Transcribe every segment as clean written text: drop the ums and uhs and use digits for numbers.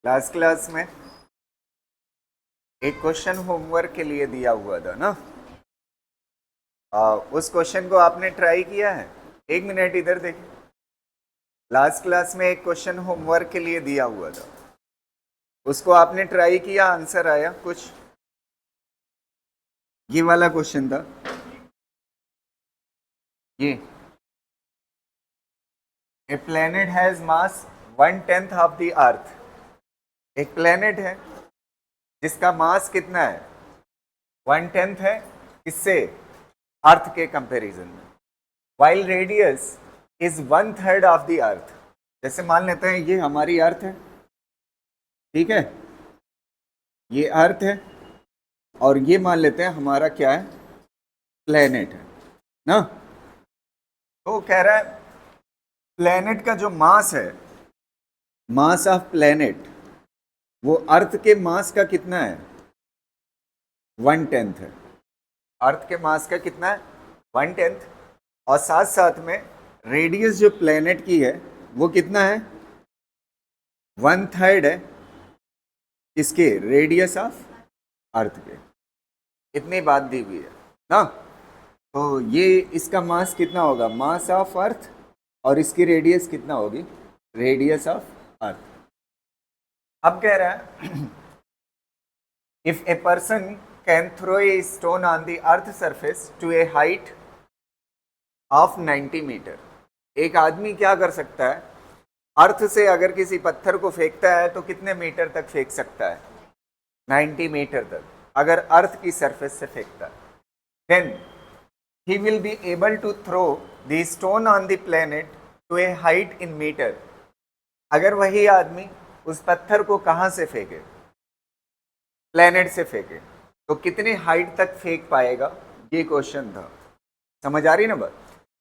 Last class में एक question homework के लिए दिया हुआ था ना। उस क्वेश्चन को आपने ट्राई किया है? एक मिनट इधर देखिए। लास्ट क्लास में एक क्वेश्चन होमवर्क के लिए दिया हुआ था, उसको आपने ट्राई किया, आंसर आया कुछ? ये वाला क्वेश्चन था, ये a planet has mass 1/10 of the अर्थ। एक प्लेनेट है जिसका मास कितना है? 1/10 है। इससे अर्थ के कंपैरिजन में। While radius is 1/3 of the अर्थ। जैसे मान लेते हैं ये हमारी अर्थ है, ठीक है, ये अर्थ है, और ये मान लेते हैं हमारा क्या है? प्लेनेट है ना। तो कह रहा है प्लेनेट का जो मास है, मास ऑफ प्लेनेट, वो अर्थ के मास का कितना है? 1/10 है। अर्थ के मास का कितना है? 1/10। और साथ साथ में रेडियस जो प्लेनेट की है वो कितना है? 1/3 है। किसके? रेडियस ऑफ अर्थ के। इतनी बात दी हुई है ना। तो ये इसका मास कितना होगा? Mass of earth. और इसकी रेडियस कितना होगी? Radius of earth. अब कह रहा है if a person can throw a stone on the earth surface to a height of 90 metre. एक आदमी क्या कर सकता है? अर्थ से अगर किसी पत्थर को फेंकता है तो कितने मीटर तक फेंक सकता है? 90 मीटर तक, अगर अर्थ की सरफेस से फेंकता है। Then he will be able to throw the stone on the planet to a height in meter। अगर वही आदमी उस पत्थर को कहां से फेंके? प्लेनेट से फेंके, तो कितनी हाइट तक फेंक पाएगा? ये क्वेश्चन था। समझ आ रही ना बात?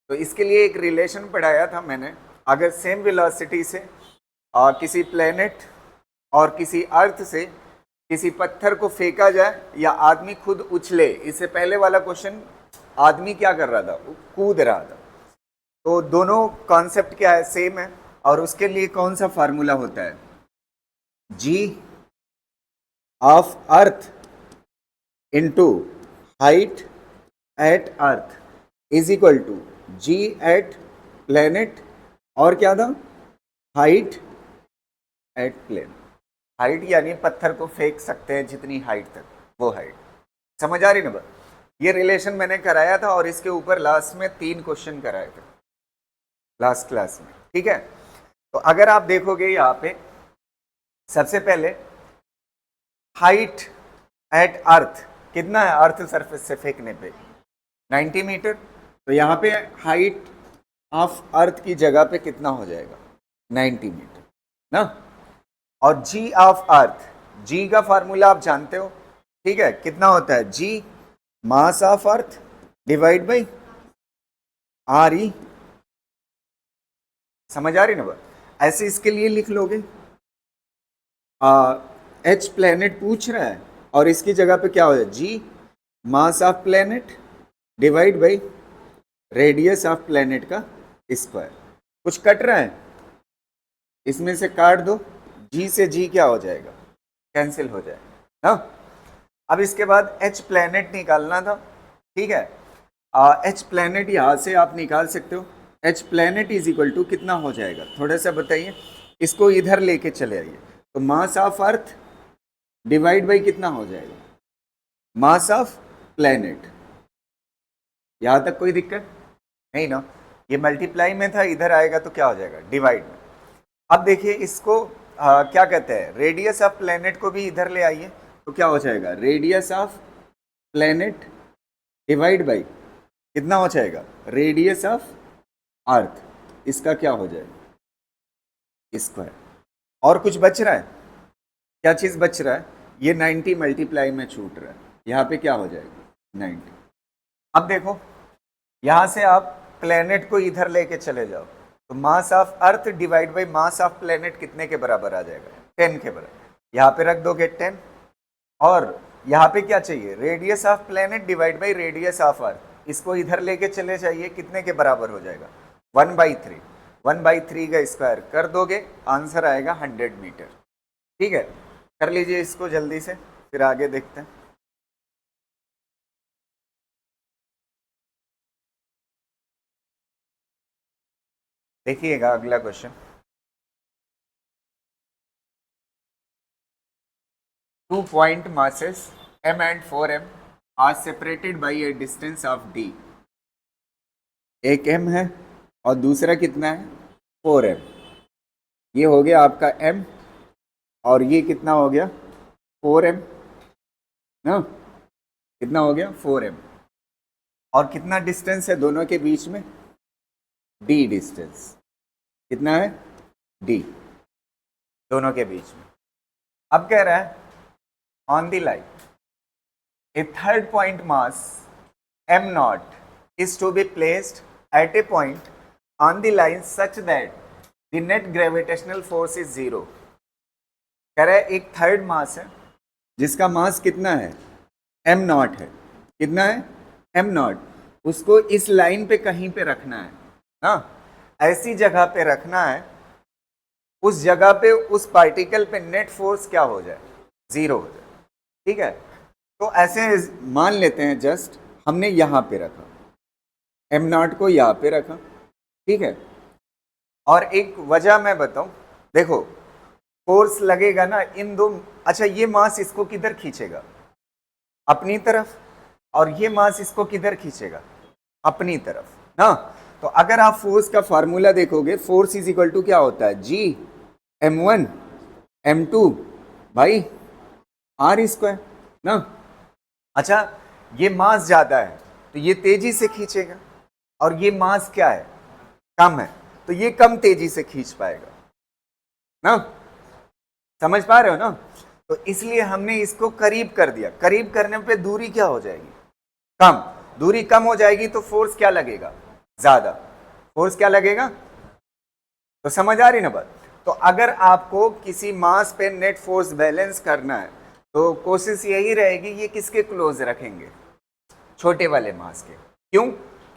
तो इसके लिए एक रिलेशन पढ़ाया था मैंने। अगर सेम वेलोसिटी से किसी प्लेनेट और किसी अर्थ से किसी पत्थर को फेंका जाए या आदमी खुद उछले, इससे पहले वाला क्वेश्चन आदमी क्या कर रहा था? वो कूद रहा था। तो दोनों कॉन्सेप्ट क्या है? सेम है। और उसके लिए कौन सा फार्मूला होता है? G of earth into height at earth is equal to g at planet, और क्या था? Height eight plane. हाइट यानी पत्थर को फेंक सकते हैं जितनी हाइट तक, वो हाइट। समझ आ रही ना बात? ये रिलेशन मैंने कराया था और इसके ऊपर लास्ट में 3 क्वेश्चन कराए थे लास्ट क्लास में, ठीक है। तो अगर आप देखोगे यहाँ पे सबसे पहले हाइट एट अर्थ कितना है? अर्थ सरफेस से फेंकने पे 90 मीटर। तो यहाँ पे हाइट ऑफ अर्थ की जगह पे कितना हो जाएगा? 90 मीटर ना। और जी ऑफ अर्थ, जी का फार्मूला आप जानते हो, ठीक है, कितना होता है? G mass of earth divide by r e. समझ आ रही ना बात? ऐसे इसके लिए लिख लोगे। एच प्लेनेट पूछ रहा है और इसकी जगह पे क्या हो जाए? G mass of planet divide by radius of planet का स्क्वायर। कुछ कट रहा है? इसमें से काट दो, जी से जी क्या हो जाएगा? कैंसिल हो जाएगा ना। अब इसके बाद एच प्लेनेट निकालना था, ठीक है। एच प्लेनेट यहाँ से आप निकाल सकते हो। H planet is equal to कितना हो जाएगा? थोड़ा सा बताइए। इसको इधर लेके चले आइए। तो मास ऑफ अर्थ डिवाइड बाई कितना हो जाएगा? मास ऑफ प्लेनेट। यहाँ तक कोई दिक्कत नहीं ना? ये मल्टीप्लाई में था, इधर आएगा तो क्या हो जाएगा? डिवाइड में। अब देखिए इसको क्या कहते हैं? रेडियस ऑफ प्लेनेट को भी इधर ले आइए तो क्या हो जाएगा? Radius of planet divide by कितना हो जाएगा? रेडियस ऑफ अर्थ। इसका क्या हो जाएगा? स्क्वायर। और कुछ बच रहा है? क्या चीज बच रहा है? ये 90 मल्टीप्लाई में छूट रहा है, यहाँ पे क्या हो जाएगा? 90। अब देखो यहाँ से आप प्लेनेट को इधर लेके चले जाओ तो मास of earth divide by mass of planet कितने के बराबर आ जाएगा? 10 के बराबर। यहाँ पे रख दोगे 10, और यहाँ पे क्या चाहिए? Radius of planet divide by radius of अर्थ। इसको इधर लेके चले जाइए, कितने के बराबर हो जाएगा? 1/3। 1/3 का स्क्वायर कर दोगे, आंसर आएगा 100 मीटर। ठीक है, कर लीजिए इसको जल्दी से, फिर आगे देखते हैं। देखिएगा अगला question. 2 point masses m and 4m are separated by a distance of d। एक m है और दूसरा कितना है 4m। ये हो गया आपका m और ये कितना हो गया 4m ना, कितना हो गया 4m। और कितना डिस्टेंस है दोनों के बीच में, d डिस्टेंस कितना है d दोनों के बीच में। अब कह रहा है on the line a third point mass m naught is to be placed at a point on the line such that the net gravitational force is 0। कह रहा है एक थर्ड मास है जिसका मास कितना है m नॉट है, कितना है m नॉट, उसको इस लाइन पे कहीं पे रखना है ना, ऐसी जगह पे रखना है, उस जगह पे उस पार्टिकल पे नेट फोर्स क्या हो जाए 0 हो जाए। ठीक है, तो ऐसे मान लेते हैं जस्ट हमने यहाँ पे रखा m नॉट को, यहाँ पे रखा, ठीक है। और एक वजह मैं बताऊं, देखो फोर्स लगेगा ना इन दो, अच्छा ये मास इसको किधर खींचेगा अपनी तरफ, और ये मास इसको किधर खींचेगा अपनी तरफ ना। तो अगर आप फोर्स का फार्मूला देखोगे, फोर्स इज इक्वल टू क्या होता है G m1 m2 by r square ना। अच्छा ये मास ज्यादा है तो ये तेजी से खींचेगा, और ये मास क्या है कम है तो ये कम तेजी से खींच पाएगा ना, समझ पा रहे हो ना। तो इसलिए हमने इसको करीब कर दिया, करीब करने पे दूरी क्या हो जाएगी कम, दूरी कम हो जाएगी तो फोर्स क्या लगेगा ज्यादा, फोर्स क्या लगेगा, तो समझ आ रही ना बात। तो अगर आपको किसी मास पे नेट फोर्स बैलेंस करना है तो कोशिश यही रहेगी ये किसके क्लोज रखेंगे, छोटे वाले मास के। क्यों,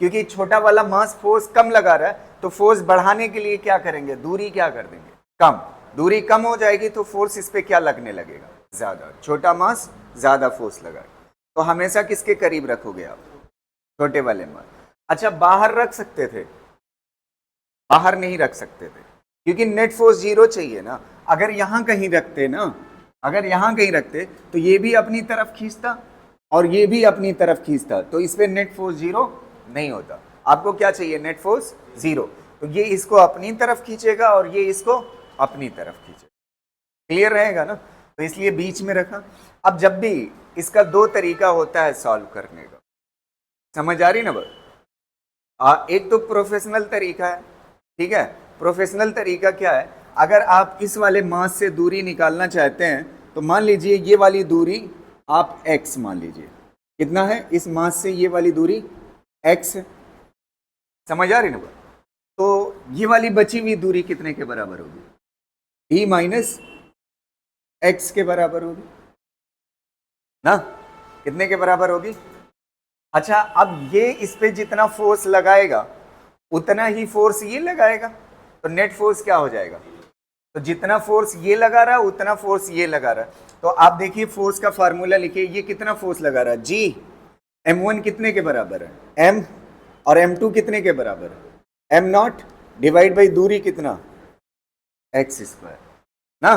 क्योंकि छोटा वाला मास फोर्स कम लगा रहा है तो फोर्स बढ़ाने के लिए क्या करेंगे, दूरी क्या कर देंगे कम, दूरी कम हो जाएगी तो फोर्स इस पे क्या लगने लगेगा ज्यादा, छोटा मास ज्यादा फोर्स लगाएगा। तो हमेशा किसके करीब रखोगे आप, छोटे वाले मास। अच्छा बाहर रख सकते थे, बाहर नहीं रख सकते थे क्योंकि नेट फोर्स 0 चाहिए ना। अगर यहां कहीं रखते ना, अगर यहां कहीं रखते तो ये भी अपनी तरफ खींचता और ये भी अपनी तरफ खींचता, तो इस पे नेट फोर्स 0 नहीं होता। आपको क्या चाहिए नेट फोर्स 0, तो ये इसको अपनी तरफ खींचेगा और ये इसको अपनी तरफ खींचेगा, क्लियर रहेगा ना। तो इसलिए बीच में रखा। अब जब भी इसका दो तरीका होता है सॉल्व करने का, समझ आ रही ना बात। एक तो प्रोफेशनल तरीका है, ठीक है। प्रोफेशनल तरीका क्या है, अगर आप इस वाले मास से दूरी निकालना चाहते हैं तो मान लीजिए ये वाली दूरी आप x मान लीजिए, कितना है इस मास से ये वाली दूरी x है, समझ आ रही ना बात। तो ये वाली बची हुई दूरी कितने के बराबर होगी, d माइनस x के बराबर होगी ना, कितने के बराबर होगी। अच्छा अब ये इस पे जितना फोर्स लगाएगा उतना ही फोर्स ये लगाएगा, तो नेट फोर्स क्या हो जाएगा, तो जितना फोर्स ये लगा रहा है उतना फोर्स ये लगा रहा है। तो आप देखिए फोर्स का फार्मूला लिखिए, ये कितना फोर्स लगा रहा है G m1 कितने के बराबर है m, और m2 कितने के बराबर है m नॉट डिवाइड बाई दूरी कितना x स्क्वायर ना।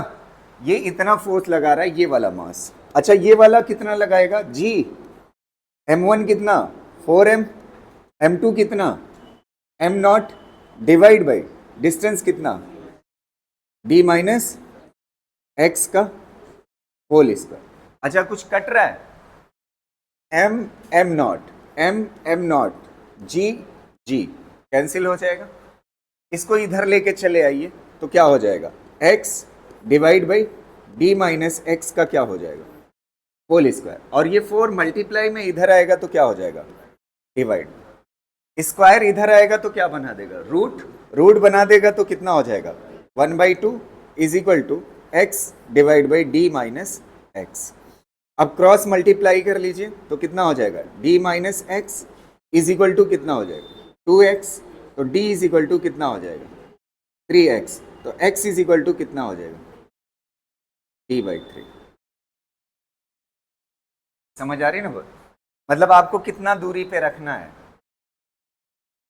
ये इतना फोर्स लगा रहा है ये वाला मास। अच्छा ये वाला कितना लगाएगा G m1 कितना 4m, m2 कितना m not divide by distance कितना d माइनस x का होल स्क्वायर। अच्छा कुछ कट रहा है m m not g g cancel हो जाएगा, इसको इधर लेके चले आइए तो क्या हो जाएगा x divide by d minus x का क्या हो जाएगा होल स्क्वायर, और ये 4 मल्टीप्लाई में इधर आएगा तो क्या हो जाएगा डिवाइड, स्क्वायर इधर आएगा तो क्या बना देगा रूट, रूट बना देगा तो कितना हो जाएगा 1/2 is equal to x divide by d minus x। अब क्रॉस मल्टीप्लाई कर लीजिए तो कितना हो जाएगा d minus x is equal to कितना हो जाएगा 2x, तो d इज इक्वल टू कितना हो जाएगा 3x, तो x इज इक्वल टू कितना हो जाएगा d/3। समझ आ रही ना? मतलब आपको कितना दूरी पे रखना है,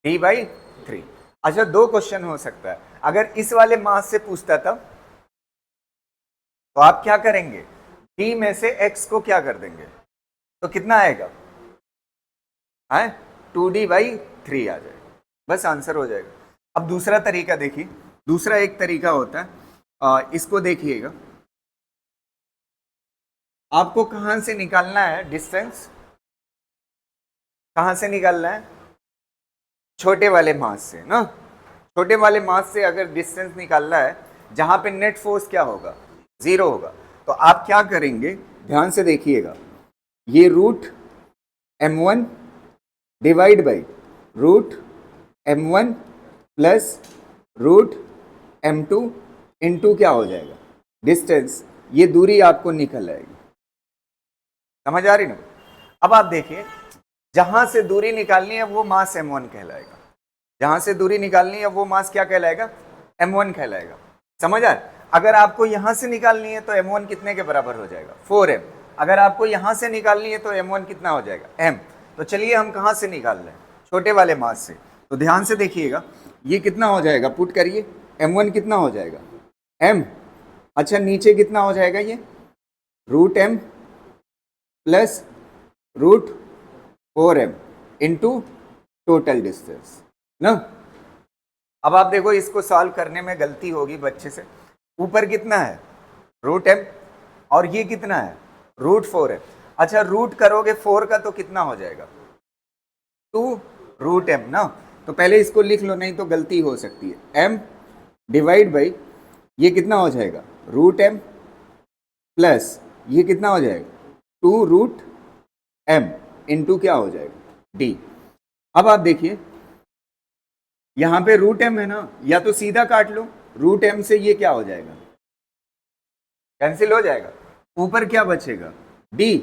d/3। अच्छा, दो क्वेश्चन हो सकता है। अगर इस वाले मास से पूछता तब तो आप क्या करेंगे, d में से x को क्या कर देंगे, तो कितना आएगा, है 2d/3 आ जाएगा, बस आंसर हो जाएगा। अब दूसरा तरीका देखिए, दूसरा एक तरीका होता है, इसको देखिएगा। आपको कहां से निकालना है डिस्टेंस, कहां से निकालना है, छोटे वाले मास से ना। छोटे वाले मास से अगर डिस्टेंस निकालना है जहां पे नेट फोर्स क्या होगा, 0 होगा, तो आप क्या करेंगे, ध्यान से देखिएगा। ये root m1 divide by root m1 plus root m2 into क्या हो जाएगा, डिस्टेंस। ये दूरी आपको निकल आएगी। समझ आ रही ना? अब आप देखिए, जहां से दूरी निकालनी है वो मास m1 कहलाएगा, जहां से दूरी निकालनी है वो मास क्या कहलाएगा, m1 कहलाएगा। समझ आ? अगर आपको यहां से निकालनी है तो m1 कितने के बराबर हो जाएगा, 4m। अगर आपको यहां से निकालनी है तो m1 कितना हो जाएगा, m। तो चलिए हम कहां से निकाल रहे हैं, छोटे वाले मास से। तो ध्यान से देखिएगा, ये कितना हो जाएगा, पुट करिए, m1 कितना हो जाएगा, m। अच्छा, नीचे कितना हो जाएगा, ये root m plus root 4m into total distance ना। अब आप देखो, इसको सॉल्व करने में गलती होगी बच्चे से। ऊपर कितना है, रूट m, और ये कितना है, रूट 4 है। अच्छा, रूट करोगे 4 का तो कितना हो जाएगा, 2 रूट m ना। तो पहले इसको लिख लो, नहीं तो गलती हो सकती है। m डिवाइड बाई ये कितना हो जाएगा, रूट m प्लस ये कितना हो जाएगा, 2 रूट m इंटू क्या हो जाएगा, d। अब आप देखिए, यहां पे रूट m है ना, या तो सीधा काट लो, रूट m से ये क्या हो जाएगा, कैंसिल हो जाएगा। ऊपर क्या बचेगा, d,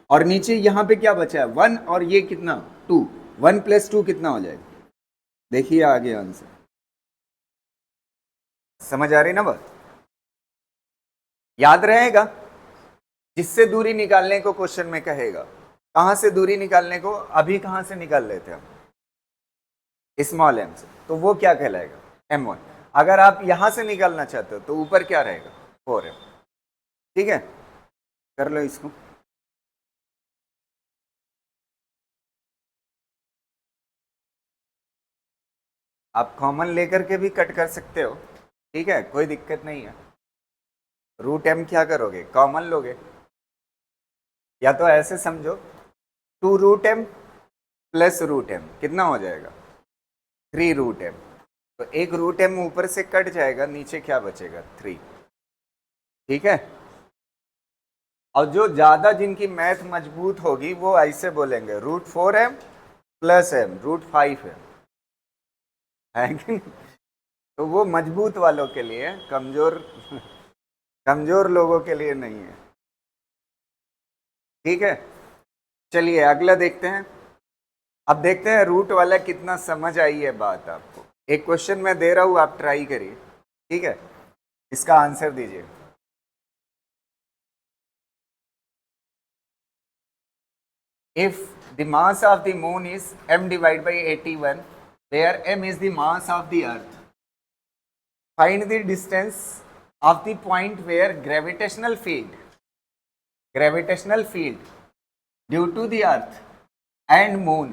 और नीचे यहां पे क्या बचा है, 1, और ये कितना, 2। 1 प्लस 2 कितना हो जाएगा, देखिए आगे आंसर। समझ आ रही ना बात? याद रहेगा, जिससे दूरी निकालने को क्वेश्चन में कहेगा, कहां से दूरी निकालने को, अभी कहां से निकाल लेते हम, स्मॉल m से, तो वो क्या कहलाएगा, m1। अगर आप यहां से निकालना चाहते हो तो ऊपर क्या रहेगा, 4m। ठीक है, कर लो इसको। आप कॉमन लेकर के भी कट कर सकते हो, ठीक है, कोई दिक्कत नहीं है। रूट m क्या करोगे, कॉमन लोगे, या तो ऐसे समझो, 2 root m plus root m कितना हो जाएगा, 3 रूट m। तो एक रूट m ऊपर से कट जाएगा, नीचे क्या बचेगा, 3। ठीक है। और जो ज्यादा जिनकी मैथ मजबूत होगी वो ऐसे बोलेंगे, root 4m plus m root 5m, है कि नहीं? तो वो मजबूत वालों के लिए, कमजोर कमजोर लोगों के लिए नहीं है। ठीक है, चलिए अगला देखते हैं। अब देखते हैं रूट वाला कितना समझ आई है बात आपको। एक क्वेश्चन मैं दे रहा हूं, आप ट्राई करिए, ठीक है, इसका आंसर दीजिए। If the mass of the moon is m divided by 81, where m is the mass of the earth, find the distance of the point where gravitational field due to the earth and moon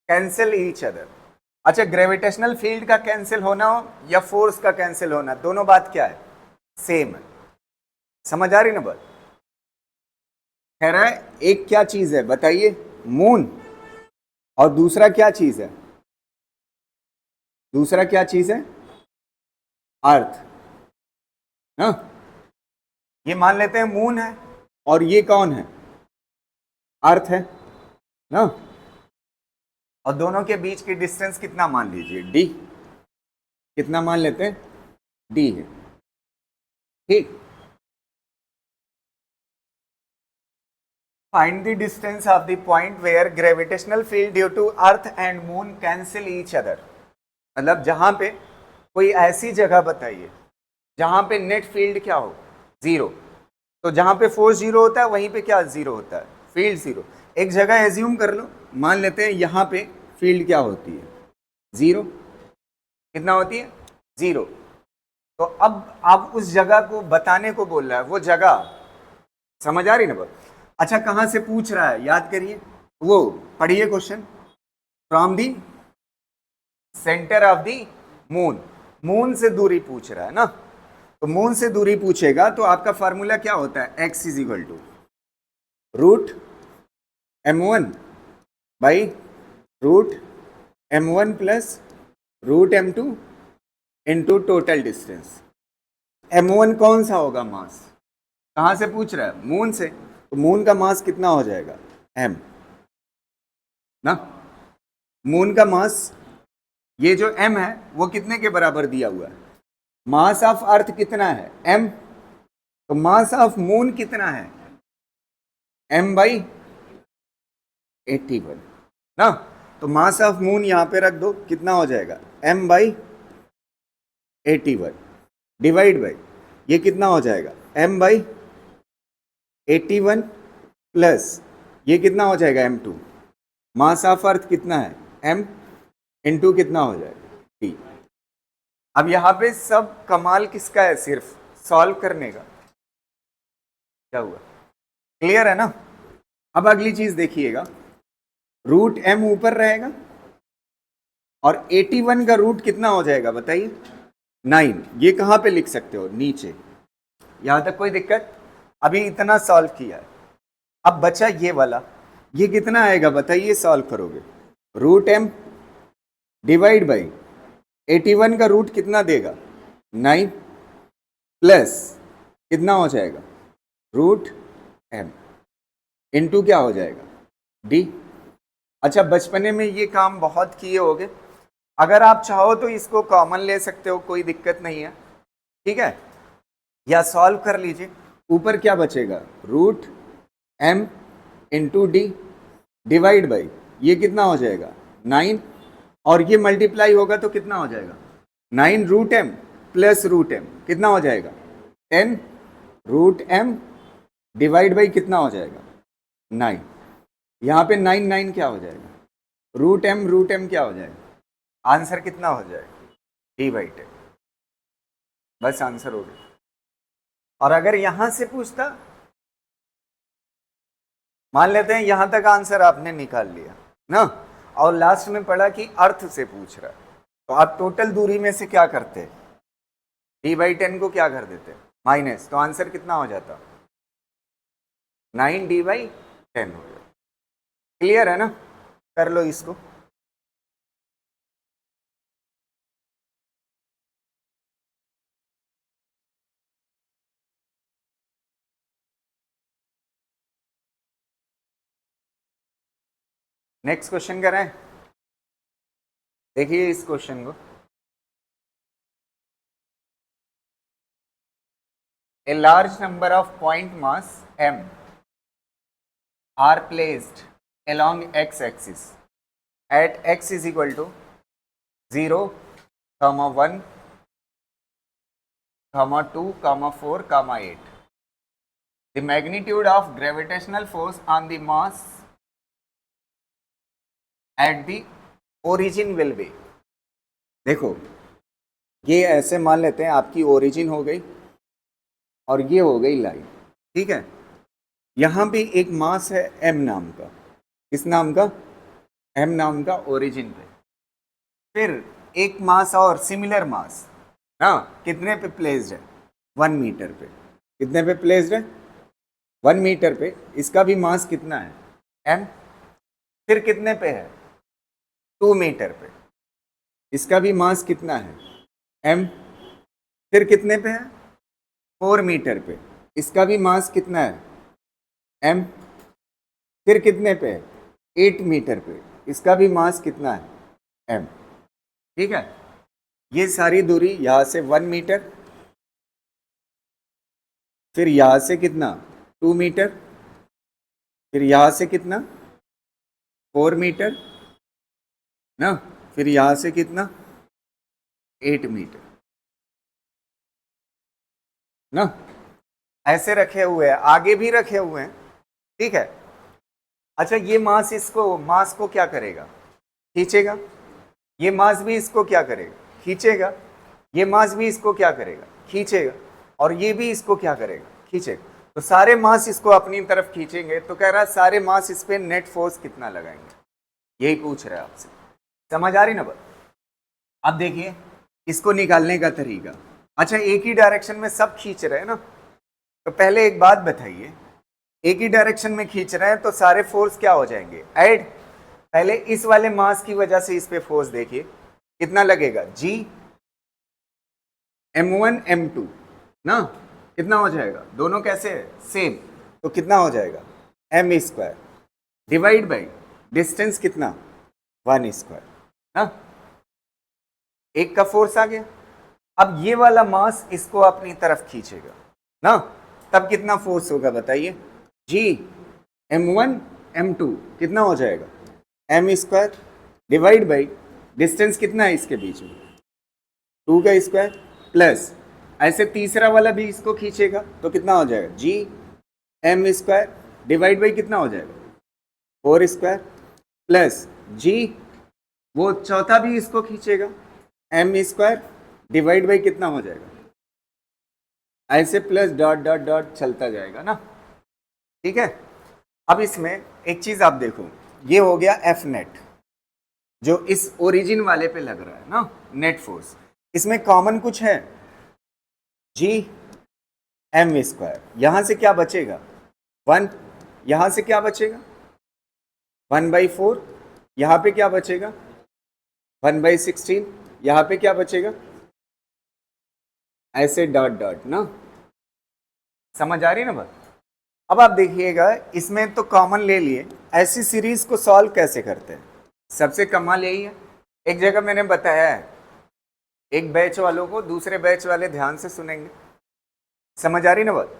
cancel each other। अच्छा, gravitational field का cancel होना हो या force का cancel होना, दोनों बात क्या है, सेम है। समझ आ रही ना बात? कह रहा है एक क्या चीज है बताइए, मून, और दूसरा क्या चीज है, दूसरा क्या चीज है, अर्थ ना। ये मान लेते हैं मून है, और ये कौन है, अर्थ है ना। और दोनों के बीच की डिस्टेंस कितना मान लीजिए, d। कितना मान लेते हैं, d है। ठीक, find the distance of the point where gravitational field due to earth and moon cancel each other. मतलब जहां पे कोई ऐसी जगह बताइए जहां पे नेट फील्ड क्या हो, 0। तो जहां पे फोर्स जीरो होता है वहीं पे क्या जीरो होता है, फील्ड जीरो। एक जगह एज्यूम कर लो, मान लेते हैं यहां पे फील्ड क्या होती है, जीरो। कितना होती है, जीरो। तो अब उस जगह को बताने को बोल रहा है, वो जगह समझ आ रही ना बात। अच्छा कहां से पूछ रहा है, याद करिए, वो पढ़िए question, from the centre of the moon. Moon से दूरी पूछ रहा है ना, तो मून से दूरी पूछेगा तो आपका फार्मूला क्या होता है, x is equal to root m1 by root m1 plus root m2 into total distance. m1 कौन सा होगा मास, कहां से पूछ रहा है, मून से, तो मून का मास कितना हो जाएगा, m ना। मून का मास, ये जो m है वो कितने के बराबर दिया हुआ है, मास ऑफ अर्थ कितना है, m, तो मास ऑफ मून कितना है, m बाई 81 ना। तो मास ऑफ मून यहां पे रख दो, कितना हो जाएगा, m बाई 81 डिवाइड बाई ये कितना हो जाएगा, m बाई 81 प्लस ये कितना हो जाएगा, m2। मास ऑफ अर्थ कितना है, m, इंटू कितना हो जाएगा, t। अब यहां पे सब कमाल किसका है, सिर्फ सॉल्व करने का। क्या हुआ, क्लियर है ना। अब अगली चीज देखिएगा, रूट m ऊपर रहेगा और 81 का रूट कितना हो जाएगा बताइए, 9। ये कहां पे लिख सकते हो, नीचे। यहां तक कोई दिक्कत, अभी इतना सॉल्व किया है। अब बचा ये वाला, ये कितना आएगा बताइए, सॉल्व करोगे, रूट m डिवाइड बाई 81 का रूट कितना देगा, 9 प्लस कितना हो जाएगा, रूट m इंटू क्या हो जाएगा, d। अच्छा बचपने में ये काम बहुत किए होगे, अगर आप चाहो तो इसको कॉमन ले सकते हो, कोई दिक्कत नहीं है, ठीक है, या सॉल्व कर लीजिए। ऊपर क्या बचेगा, root m into D divide by ये कितना हो जाएगा, 9, और ये मल्टीप्लाई होगा तो कितना हो जाएगा, 9 root m plus root m कितना हो जाएगा, 10 रूट m डिवाइड बाई कितना हो जाएगा, 9। यहाँ पे 9 क्या हो जाएगा, रूट m क्या हो जाएगा, आंसर कितना हो जाएगा, d बाई 10। बस आंसर हो गया। और अगर यहां से पूछता, मान लेते हैं यहां तक आंसर आपने निकाल लिया ना, और लास्ट में पढ़ा कि अर्थ से पूछ रहा है, तो आप टोटल दूरी में से क्या करते, d बाई 10 को क्या कर देते, माइनस, तो आंसर कितना हो जाता, 9d बाई 10 हो जाता। क्लियर है ना, कर लो इसको। नेक्स्ट क्वेश्चन करें, देखिए इस क्वेश्चन को, a large number of point mass m are placed along x axis at x is equal to 0, 1, 2, 4, 8. The magnitude of gravitational force on the mass at the origin will be। देखो ये ऐसे मान लेते हैं आपकी origin हो गई और ये हो गई लाइन, ठीक है। यहां भी एक मास है m नाम का, किस नाम का, m नाम का ओरिजिन पे। फिर एक मास और सिमिलर मास ना कितने पे प्लेस्ड है, 1 मीटर पे। कितने पे प्लेस्ड है, 1 मीटर पे। इसका भी मास कितना है, m। फिर कितने पे है, 2 मीटर पे। इसका भी मास कितना है, m। फिर कितने पे है, 4 मीटर पे। इसका भी मास कितना है, m। फिर कितने पे है, 8 मीटर पे। इसका भी मास कितना है, m। ठीक है, ये सारी दूरी यहां से 1 मीटर, फिर यहां से कितना, 2 मीटर, फिर यहां से कितना, 4 मीटर ना, फिर यहां से कितना, 8 मीटर ना। ऐसे रखे हुए हैं, आगे भी रखे हुए हैं, ठीक है। अच्छा, ये मास मास को क्या करेगा, खींचेगा। ये मास भी इसको क्या करेगा, खींचेगा। ये मास भी इसको क्या करेगा, खींचेगा। और ये भी इसको क्या करेगा, खींचेगा। तो सारे मास इसको अपनी तरफ खींचेंगे। तो कह रहा है सारे मास इस पे नेट फोर्स कितना लगाएंगे, यही पूछ रहा है आपसे। समझ आ रही ना बात। अब देखिए इसको निकालने का तरीका। अच्छा, एक ही डायरेक्शन में सब खींच रहे हैं ना, तो पहले एक बात बताइए, एक ही डायरेक्शन में खींच रहे हैं तो सारे फोर्स क्या हो जाएंगे, ऐड। पहले इस वाले मास की वजह से इस पे फोर्स देखिए कितना लगेगा, G M1 M2 ना, कितना हो जाएगा, दोनों कैसे है, सेम। तो कितना हो जाएगा, m² डिवाइड बाई डिस्टेंस कितना, 1² ना। एक का फोर्स आ गया। अब ये वाला मास इसको अपनी तरफ खींचेगा ना, तब कितना फोर्स होगा बताइए, G M1 M2 कितना हो जाएगा, m² डिवाइड बाई डिस्टेंस कितना है इसके बीच में, 2 का स्क्वायर प्लस ऐसे तीसरा वाला भी इसको खींचेगा तो कितना हो जाएगा, G M² डिवाइड बाई कितना हो जाएगा, 4² प्लस G वो चौथा भी इसको खींचेगा, m² डिवाइड बाई कितना हो जाएगा, ऐसे प्लस डॉट डॉट डॉट चलता जाएगा ना, ठीक है। अब इसमें एक चीज आप देखो, ये हो गया F नेट जो इस ओरिजिन वाले पे लग रहा है ना, नेट फोर्स। इसमें कॉमन कुछ है, G M²। यहां से क्या बचेगा, 1। यहां से क्या बचेगा, 1/4। यहां पे क्या बचेगा, 1/16। यहां पे क्या बचेगा, ऐसे डॉट डॉट ना। समझ आ रही ना बात। अब आप देखिएगा इसमें तो कॉमन ले लिए, ऐसी सीरीज को सॉल्व कैसे करते हैं, सबसे कमाल यही है। एक जगह मैंने बताया है, एक बैच वालों को दूसरे बैच वाले ध्यान से सुनेंगे। समझ आ रही ना बात।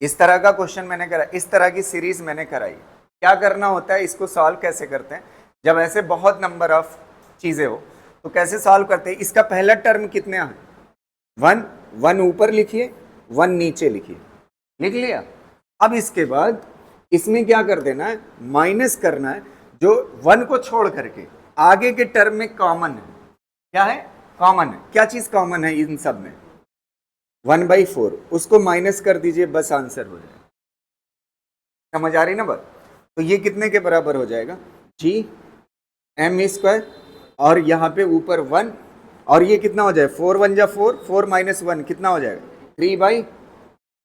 इस तरह का क्वेश्चन मैंने करा, इस तरह की सीरीज मैंने कराई। क्या करना होता है, इसको सॉल्व कैसे करते हैं, जब ऐसे बहुत नंबर ऑफ चीजें हो तो कैसे सॉल्व करते हैं। इसका पहला टर्म कितने हैं, 1 ऊपर लिखिए, 1 नीचे लिखिए, लिख लिया। अब इसके बाद इसमें क्या कर देना है, माइनस करना है, जो 1 को छोड़ करके आगे के टर्म में कॉमन है। क्या है, कॉमन है। क्या चीज कॉमन है इन सब में, 1/4, उसको माइनस कर दीजिए, बस आंसर हो जाएगा। समझ आ रही ना बात। तो ये कितने के बराबर हो जाएगा, G M² और यहाँ पे ऊपर 1, और ये कितना हो जाए, 4 1 जा 4, 4 - 1 कितना हो जाएगा, 3/।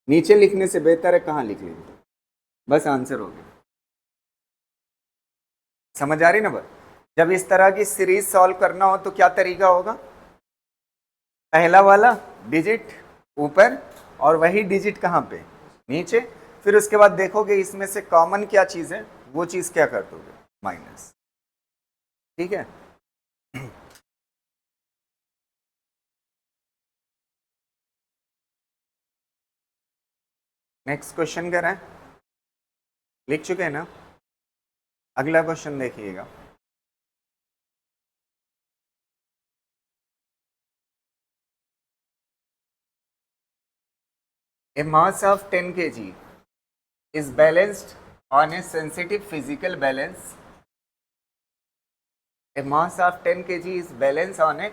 नीचे लिखने से बेहतर है कहाँ लिख लीजिए, बस आंसर हो गया। समझ आ रही ना बात। जब इस तरह की सीरीज सॉल्व करना हो तो क्या तरीका होगा, पहला वाला डिजिट ऊपर और वही डिजिट कहाँ पे, नीचे। फिर उसके बाद देखोगे इसमें से कॉमन क्या चीज है, वो चीज क्या कर दोगे, माइनस। ठीक है। नेक्स्ट क्वेश्चन करें, लिख चुके हैं ना। अगला क्वेश्चन देखिएगा, A mass of 10 kg is balanced on a sensitive physical balance. A mass of 10 kg is balanced on a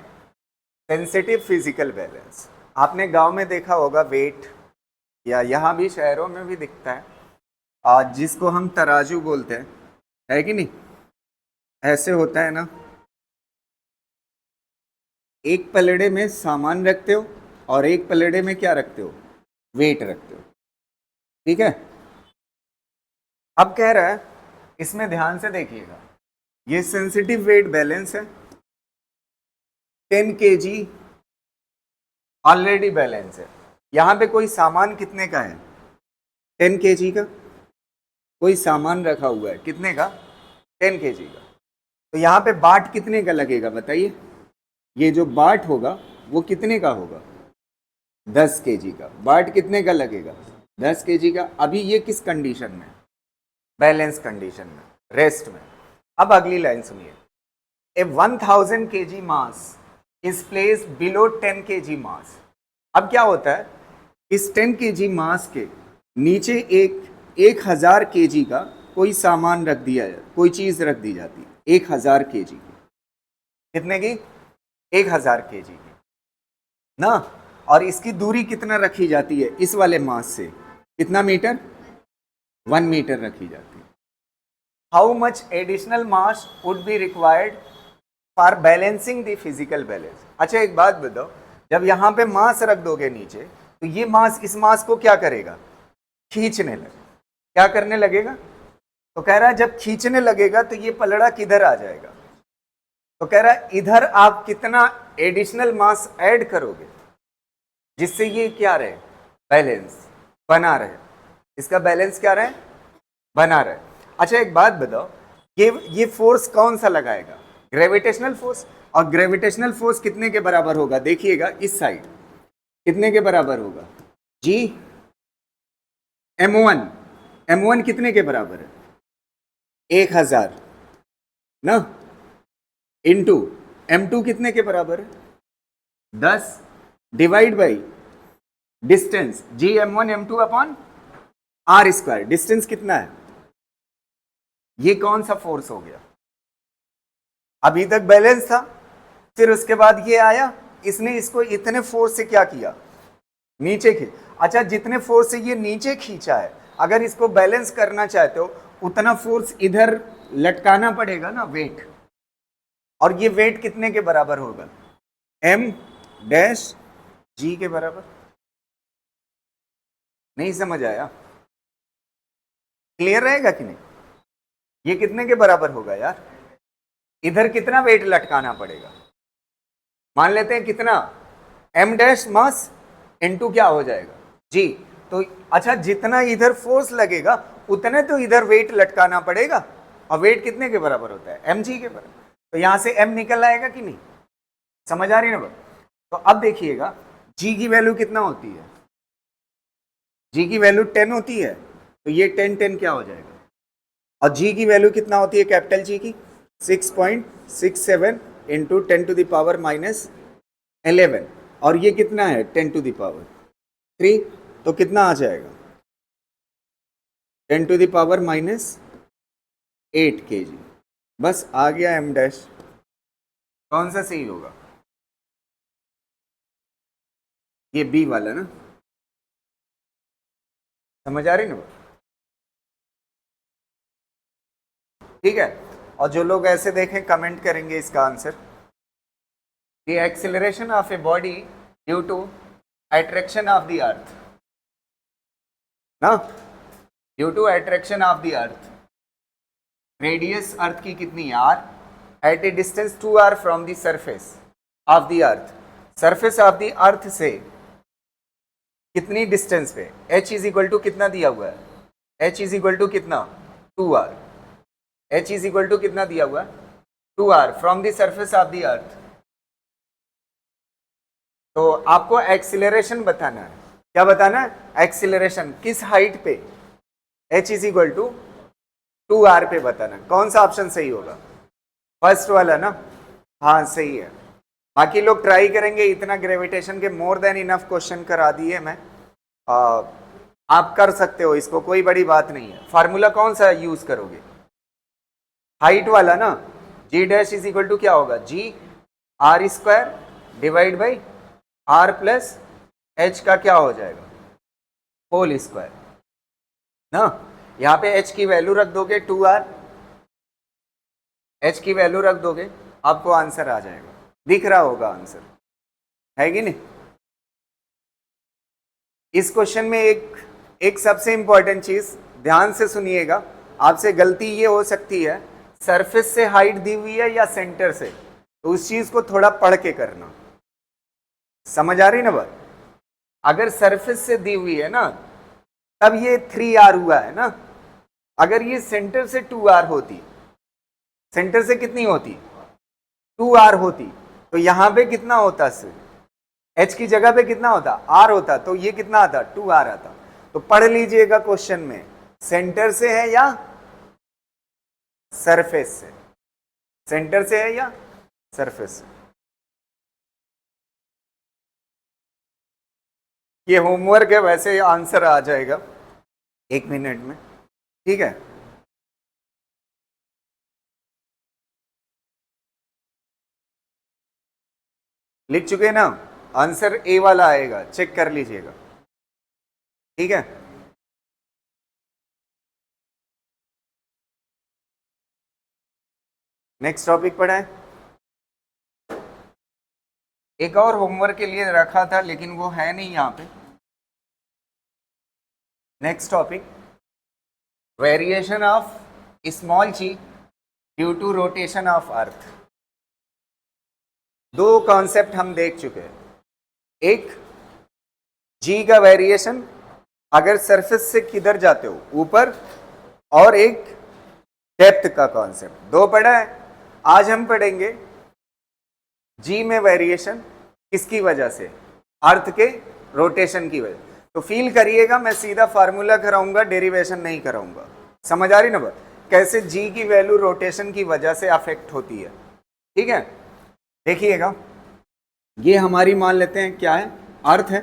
sensitive physical balance. आपने गांव में देखा होगा वेट, या यहाँ भी शहरों में भी दिखता है, आज जिसको हम तराजू बोलते हैं, है कि नहीं, ऐसे होता है ना। एक पलड़े में सामान रखते हो और एक पलड़े में क्या रखते हो, वेट रखते हो, ठीक है। अब कह रहा है इसमें ध्यान से देखिएगा, ये सेंसिटिव वेट बैलेंस है, 10 kg ऑलरेडी बैलेंस है। यहां पे कोई सामान कितने का है, 10 kg का कोई सामान रखा हुआ है, कितने का, 10 kg का। तो यहाँ पे बाट कितने का लगेगा बताइए, ये जो बाट होगा वो कितने का होगा, 10 kg का। बाट कितने का लगेगा, 10 kg का। अभी ये किस कंडीशन में, बैलेंस कंडीशन में, रेस्ट में। अब अगली लाइन सुनिए, ए 1000 kg mass is placed below 10 kg मास। अब क्या होता है, इस 10 kg मास के नीचे 1000 kg का कोई सामान रख दिया है, कोई चीज रख दी जाती है 1000 kg की। कितने की? 1000 kg की ना। और इसकी दूरी कितना रखी जाती है इस वाले मास से? कितना मीटर? 1 मीटर रखी जाती है। How much additional mass would be required for balancing the physical balance? अच्छा एक बात बताओ, जब यहां पे मास रख दोगे नीचे, तो ये मास इस मास को क्या करेगा? खींचने लगेगा। क्या करने लगेगा? तो कह रहा है जब खींचने लगेगा तो ये पलड़ा किधर आ जाएगा? तो कह रहा है इधर आप कितना एडिशनल मास ऐड करोगे जिससे ये क्या रहे? बैलेंस बना रहे। इसका बैलेंस क्या रहे? बना रहे। अच्छा एक बात बताओ, ये फोर्स कौन सा लगाएगा? Gravitational force. और ग्रेविटेशनल फोर्स कितने के बराबर होगा? देखिएगा इस साइड कितने के बराबर होगा? जी m1 कितने के बराबर है? 1000 ना, इनटू m2 कितने के बराबर है? 10 divide by distance G m1 m2 upon r square. Distance कितना है? ये कौन सा फोर्स हो गया? अभी तक बैलेंस था, फिर उसके बाद ये आया, इसने इसको इतने फोर्स से क्या किया? नीचे खींच। अच्छा जितने फोर्स से ये नीचे खींचा है, अगर इसको बैलेंस करना चाहते हो उतना फोर्स इधर लटकाना पड़ेगा ना, वेट। और ये वेट कितने के बराबर होगा? m डैश g के बराबर। नहीं समझ आया? क्लियर रहेगा कि नहीं? ये कितने के बराबर होगा यार? इधर कितना वेट लटकाना पड़ेगा? मान लेते हैं कितना? m डैश मास इनटू क्या हो जाएगा? जी। तो अच्छा जितना इधर फोर्स लगेगा उतने तो इधर वेट लटकाना पड़ेगा, और वेट कितने के बराबर होता है? mg के बराबर। तो यहां से m निकल आएगा कि नहीं? समझ आ रही है ना? तो अब देखिएगा g की वैल्यू कितना होती है? g की वैल्यू 10 होती है, तो ये 10 क्या हो जाएगा? और g की वैल्यू कितना होती है कैपिटल G की? 6.67 into 10 to the power minus 11, और ये कितना है? 10 टू द पावर 3, तो कितना आ जाएगा? 10 to the power minus 8 kg। बस आ गया m डैश। कौन सा सही होगा? ये b वाला ना। समझ आ रही ना? ठीक है। और जो लोग ऐसे देखें कमेंट करेंगे इसका answer. The acceleration of a body due to attraction of the earth, ना, due to attraction of the earth. Radius earth की कितनी है? r, at a distance 2r from the surface of the earth. Surface of the earth से कितनी distance पे? h is equal to कितना दिया हुआ है? h इज इक्वल टू कितना? 2r। h is equal to कितना दिया हुआ है? 2r from the surface of the अर्थ। तो आपको एक्सीलरेशन बताना है। क्या बताना है? एक्सीलरेशन किस हाइट पे? h is equal to 2r पे बताना। कौन सा ऑप्शन सही होगा? फर्स्ट वाला ना। हाँ सही है। बाकी लोग ट्राई करेंगे। इतना ग्रेविटेशन के मोर देन इनफ क्वेश्चन करा दिए मैं। आप कर सकते हो इसको, कोई बड़ी बात नहीं है। फार्मूला कौन सा यूज करोगे? हाइट वाला ना। g dash is equal to क्या होगा? g r square divide by r plus h का क्या हो जाएगा? होल स्क्वायर ना। यहां पे h की वैल्यू रख दोगे 2r, h की वैल्यू रख दोगे, आपको आंसर आ जाएगा। दिख रहा होगा आंसर, है कि नहीं? इस क्वेश्चन में एक सबसे इंपॉर्टेंट चीज ध्यान से सुनिएगा। आपसे गलती ये हो सकती है, सरफेस से हाइट दी हुई है या सेंटर से, तो उस चीज को थोड़ा पढ़ के करना। समझ आ रही ना बात? अगर सरफेस से दी हुई है ना, तब ये 3r हुआ है ना। अगर ये सेंटर से 2r होती, सेंटर से कितनी होती? 2r होती, तो यहां पे कितना होता? h की जगह पे कितना होता? r होता, तो ये कितना आता? 2r आता। तो पढ़ लीजिएगा क्वेश्चन में, सेंटर से है या सरफेस से? सेंटर से है या सरफेस से? ये होमवर्क है, वैसे आंसर आ जाएगा 1 मिनट में, ठीक है। लिख चुके ना, आंसर ए वाला आएगा, चेक कर लीजिएगा, ठीक है। नेक्स्ट टॉपिक पढ़ा है। एक और होमवर्क के लिए रखा था लेकिन वो है नहीं यहाँ पे। Next topic, variation of small G due to rotation of earth. दो कॉन्सेप्ट हम देख चुके हैं, एक जी का वेरिएशन अगर सरफेस से किधर जाते हो ऊपर, और एक डेप्थ का कॉन्सेप्ट, दो पढ़ा है। आज हम पढ़ेंगे जी में वेरिएशन किसकी वजह से, अर्थ के रोटेशन की वजह। तो फील करिएगा, मैं सीधा फार्मूला कराऊंगा, डेरिवेशन नहीं कराऊंगा। समझ आ रही ना बात, कैसे जी की वैल्यू रोटेशन की वजह से अफेक्ट होती है, ठीक है। देखिएगा, ये हमारी मान लेते हैं क्या है, अर्थ है,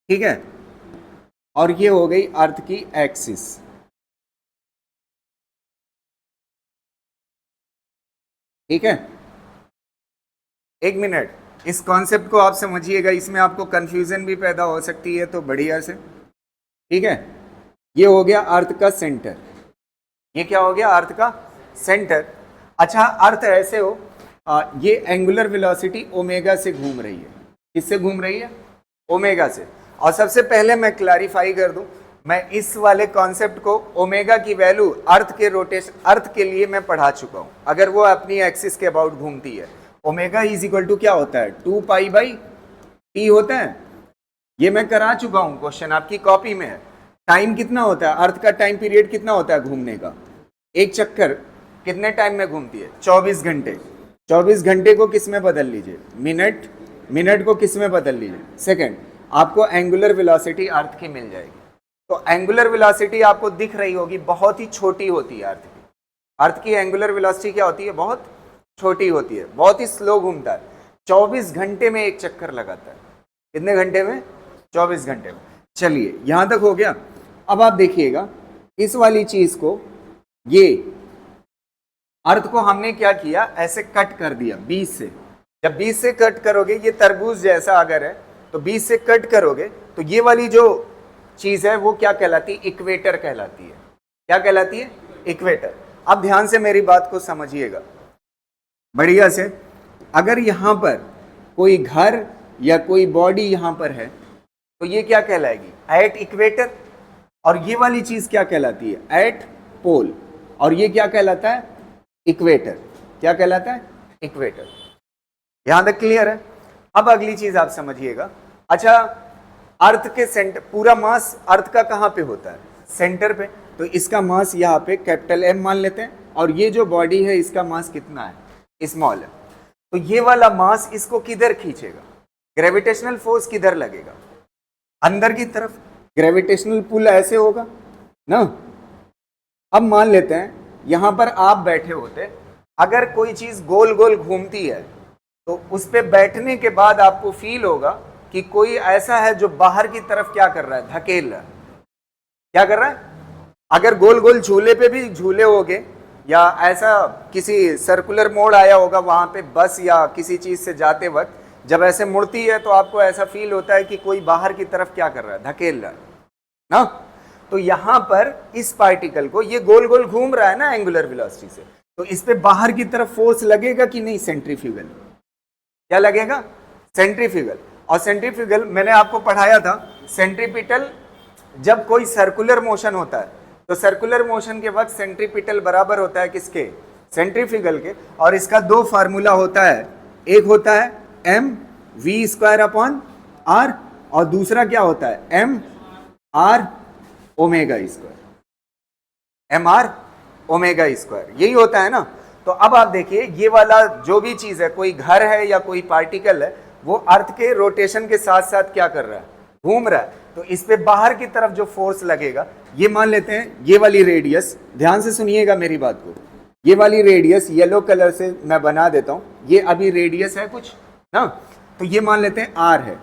ठीक है, और ये हो गई अर्थ की एक्सिस, ठीक है। 1 मिनट, इस कॉन्सेप्ट को आप समझिएगा, इसमें आपको कंफ्यूजन भी पैदा हो सकती है, तो बढ़िया से, ठीक है। ये हो गया अर्थ का सेंटर, ये क्या हो गया, अर्थ का सेंटर। अच्छा, अर्थ ऐसे हो, ये एंगुलर वेलोसिटी ओमेगा से घूम रही है, किससे घूम रही है, ओमेगा से। और सबसे पहले मैं क्लैरिफाई कर दूं, मैं इस वाले कॉन्सेप्ट को, ओमेगा की वैल्यू अर्थ के रोटेशन, अर्थ के लिए मैं पढ़ा चुका हूं। अगर वो अपनी एक्सिस के अबाउट घूमती है, ओमेगा इज इक्वल टू क्या होता है, 2 पाई बाई टी होता है। ये मैं करा चुका हूं, क्वेश्चन आपकी कॉपी में है। टाइम कितना होता है, अर्थ का टाइम पीरियड कितना होता है घूमने का, एक चक्कर कितने टाइम में घूमती है, 24 घंटे। 24 घंटे को किस में बदल लीजिए, मिनट, मिनट को किस में बदल लीजिए, सेकेंड। आपको एंगुलर वेलोसिटी अर्थ की मिल जाएगी। तो एंगुलर वेलोसिटी आपको दिख रही होगी, बहुत ही छोटी होती है अर्थ की। अर्थ की एंगुलर वेलोसिटी क्या होती है, बहुत छोटी होती है, बहुत ही स्लो घूमता है। 24 घंटे में एक चक्कर लगाता है, कितने घंटे में, 24 घंटे में। चलिए यहां तक हो गया। अब आप देखिएगा इस वाली चीज को, ये अर्थ को हमने क्या किया, ऐसे कट कर दिया 20 से। जब 20 से कट करोगे, ये तरबूज जैसा अगर है तो 20 से कट करोगे तो ये वाली जो चीज है वो क्या कहलाती है, इक्वेटर कहलाती है। क्या कहलाती है, इक्वेटर। अब ध्यान से मेरी बात को समझिएगा बढ़िया से। अगर यहां पर कोई घर या कोई बॉडी यहां पर है तो ये क्या कहलाएगी, एट इक्वेटर। और ये वाली चीज क्या कहलाती है, एट पोल। और ये क्या कहलाता है, इक्वेटर। क्या कहलाता है, इक्वेटर। यहां तक क्लियर है। अब अगली चीज आप समझिएगा। अच्छा, अर्थ के सेंटर, पूरा मास अर्थ का कहां पे होता है, सेंटर पे। तो इसका मास यहाँ पे कैपिटल एम मान लेते हैं, और ये जो बॉडी है इसका मास कितना है, स्मॉल है। तो ये वाला मास इसको किधर खींचेगा, ग्रेविटेशनल फोर्स किधर लगेगा, अंदर की तरफ। ग्रेविटेशनल पुल ऐसे होगा ना। अब मान लेते हैं यहां पर आप बैठे होते, अगर कोई चीज गोल गोल घूमती है तो उस पे बैठने के बाद आपको फील होगा कि कोई ऐसा है जो बाहर की तरफ क्या कर रहा है, धकेल रहा है। क्या कर रहा है, अगर गोल गोल झूले पे भी झूले होगे, या ऐसा किसी सर्कुलर मोड़ आया होगा वहां पे बस या किसी चीज से जाते वक्त, जब ऐसे मुड़ती है तो आपको ऐसा फील होता है कि कोई बाहर की तरफ क्या कर रहा है, धकेल रहा है ना। तो यहां पर इस पार्टिकल को, ये गोल गोल घूम रहा है ना एंगुलर वेलोसिटी से, तो इस पे बाहर की तरफ फोर्स लगेगा कि नहीं, सेंट्रीफ्यूगल। क्या लगेगा, सेंट्रीफ्यूगल। और सेंट्रीफ्यूगल मैंने आपको पढ़ाया था, सेंट्रीपिटल जब कोई सर्कुलर मोशन होता है तो सर्कुलर मोशन के वक्त सेंट्रीपिटल बराबर होता है किसके, सेंट्रीफ्यूगल के। और इसका दो फार्मूला होता है, एक होता है M V square upon R, और दूसरा क्या होता है, M R omega square, M R omega square, यही होता है ना। तो अब आप देखिए, ये वाला जो भी चीज है, कोई घर है या कोई पार्टिकल है, वो अर्थ के रोटेशन के साथ साथ क्या कर रहा है, घूम रहा है। तो इस पे बाहर की तरफ जो फोर्स लगेगा, ये मान लेते हैं ये वाली रेडियस, ध्यान से सुनिएगा मेरी बात को, ये वाली रेडियस येलो कलर से मैं बना देता हूं, ये अभी रेडियस है कुछ ना, तो ये मान लेते हैं आर है।